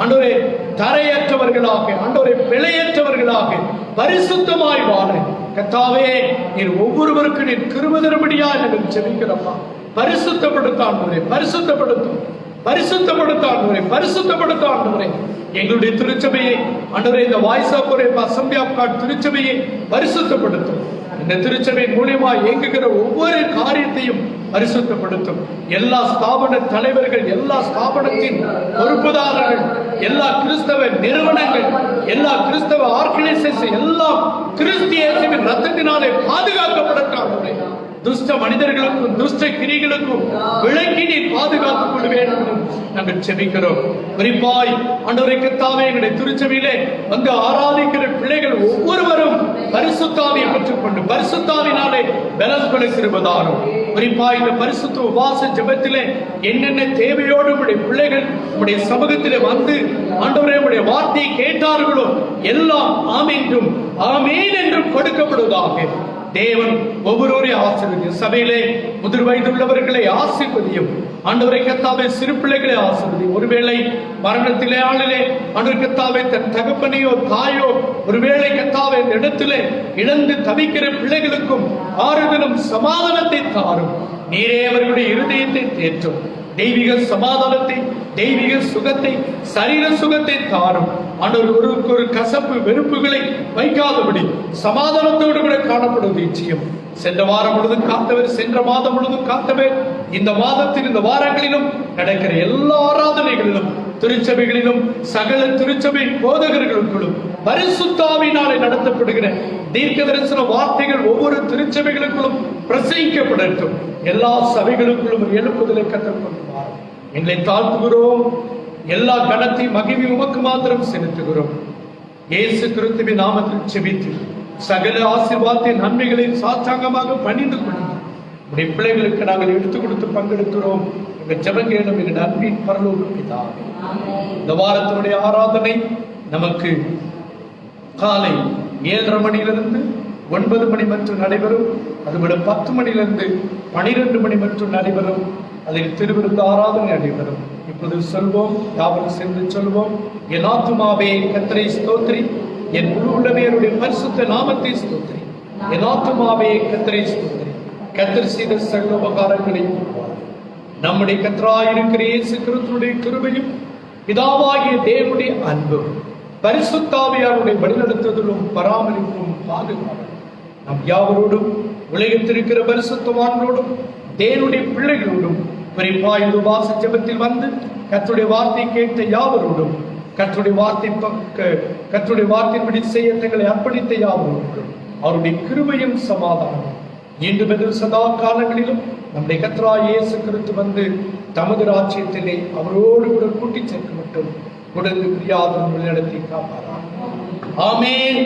ஆண்டவரே தரையற்றவர்களாக, ஆண்டவரே பிழையற்றவர்களாக பரிசுத்தமாய் வாழ கர்த்தாவே நீர் ஒவ்வொருவருக்கும் நீர் கிருபை தரும்படியா நாங்கள் ஜெபிக்கிறோம்ப்பா. பரிசுத்தப்படுத்த ஆண்டவரே, பரிசுத்தப்படுத்தும், பரிசுத்தப்படுத்த ஆண்டவரே, பரிசுத்தப்படுத்த ஆண்டவரே. எங்களுடைய திருச்சபையை ஆண்டவரே, இந்த Voice of Assembly of God திருச்சபையை பரிசுத்தப்படுத்தும். இந்த திருச்சபை மூலியமா இயங்குகிற ஒவ்வொரு காரியத்தையும் பரிசுத்தப்படுத்தும். எல்லா ஸ்தாபன தலைவர்கள், எல்லா ஸ்தாபனத்தின் பொறுப்புதாரர்கள், எல்லா கிறிஸ்தவ நிறுவனங்கள், எல்லா கிறிஸ்தவ ஆர்கனைசேஷன் எல்லாம் கிறிஸ்து இயேசுவின் ரத்தத்தினாலே பாதுகாக்கப்படட்டும். துஷ்ட மனிதர்களுக்கும் துஷ்ட கிரிகளுக்கும் விலக்கி நீர் பாதுகாத்துக் கொள்வேன் என்று நாங்கள் செபிக்கிறோம். குறிப்பாய் ஆண்டவரே கர்த்தாவே, எங்களுடைய திருச்சபையிலே வந்து ஆராதிக்கிற பிள்ளைகள் ஒவ்வொருவரும் பரிசுத்தாவியை பெற்றுக்கொண்டு பரிசுத்தாவினாலே பலன் பெறுவதாலும், குறிப்பாய் இந்த பரிசுத்த உபவாச ஜெபத்திலே என்னென்ன தேவையோடு உடைய பிள்ளைகள் உடைய சமூகத்திலே வந்து ஆண்டவரே உடைய வார்த்தையை கேட்டார்களோ எல்லாம் ஆமென்றும் ஆமென் என்றும் கொடுக்கப்படுவதாக. தேவன் ஒவ்வொருவரையும் ஆசீர்வதியும். சபையிலே முதிர் வயதுள்ளவர்களை ஆசீர்வதியும். ஆண்டவரை கர்த்தாவே, சிறு பிள்ளைகளை ஆசீர்வதியும். ஒருவேளை மரணத்திலே ஆளிலே ஆண்டவர் கர்த்தாவே, தன் தகப்பனையோ தாயோ ஒருவேளை கர்த்தாவே இந்த இடத்திலே இழந்து தவிக்கிற பிள்ளைகளுக்கும் ஆறுதலும் சமாதானத்தை தாரும். நீரே அவர்களுடைய இருதயத்தை தேற்றும். தெய்வீக சமாதானத்தை, தெய்வீக சுகத்தை, சரீர சுகத்தை தாரும். ஆண்டவர் ஒருவருக்கு ஒரு கசப்பு வெறுப்புகளை வைக்காதபடி சமாதானத்தோடு கூட காணப்படுவது நிச்சயம். சென்ற வாரம் முழுதும் காத்தவர், சென்ற மாதம் முழுதும் காத்தவர், இந்த மாதத்தில் இந்த வாரங்களிலும் நடக்கிற எல்லா ஆராதனைகளிலும் திருச்சபைகளிலும் சகல திருச்சபை போதகர்களுக்கும் பரிசுத்தாவினாலே நடத்தப்படுகிற தீர்க்க தரிசன வார்த்தைகள் ஒவ்வொரு திருச்சபைகளுக்குள்ளும் பிரசங்கிக்கப்படட்டும். எல்லா சபைகளுக்குள்ளும் எழுப்புதலை கற்றுக்கொள்வார். எங்களை தாழ்த்துகிறோம். எல்லா கணத்தை மகிமை உமக்கு மாத்திரம் செலுத்துகிறோம். இயேசு கிறிஸ்துவின் நாமத்தில் செபித்து சகல ஆசீர்வாதத்தின் நன்மைகளை சாத்தாங்கமாக பணிந்து கொண்டு உடைய பிள்ளைகளுக்கு நாங்கள் எடுத்துக் கொடுத்து பங்கெடுக்கிறோம். எங்கள் ஜெபங்கேளும் எங்கள் அன்பின் பரலோக பிதாவே. இந்த வாரத்தினுடைய ஆராதனை நமக்கு காலை 7:30 மணியிலிருந்து 9 மணி மற்றும் நடைபெறும். அதுபோல 10 மணியிலிருந்து 12 மணி மற்றும் நடைபெறும். அதில் திருவிருந்து ஆராதனை நடைபெறும். இப்போது சொல்வோம், யாவரும் சென்று சொல்வோம். என் ஆத்துமாவே கர்த்தரை ஸ்தோத்திரி, என் முழு உள்ளமையருடைய பரிசுத்த நாமத்தை ஸ்தோத்திரி. என் ஆத்துமாவே கர்த்தரை ஸ்தோத்திரி, கர்த்தர் செய்த சகல உபகாரங்களையும் நம்முடைய கர்த்தராயிருக்கிற இயேசு கிறிஸ்துவின் கிருபையும் பிதாவாகிய தேவனுடைய அன்பும் பரிசுத்தாவியாருடைய வழிநடத்துதலும் பராமரிப்பும் பாதுகாப்பும் நம் யாவரோடும் உலகத்திருக்கிற பரிசுத்தவான்களோடும் தேவனுடைய பிள்ளைகளோடும் குறிப்பாய் இந்த உபவாச ஜெபத்தில் வந்து கர்த்தருடைய வார்த்தை கேட்ட யாவரோடும் கர்த்தருடைய வார்த்தையின்படி செய்ய தங்களை அர்ப்பணித்த யாவரோடும் அவருடைய கிருபையும் சமாதானம் இன்று சதா காலங்களிலும் நம்முடைய கர்த்தராகிய இயேசு கிறிஸ்து வந்து தமது ராஜ்யத்திலே அவரோடு கூட கூட்டி சேர்க்க மட்டும் கொடுத்து பிரியாத நடத்தி காப்பாராம். ஆமென்.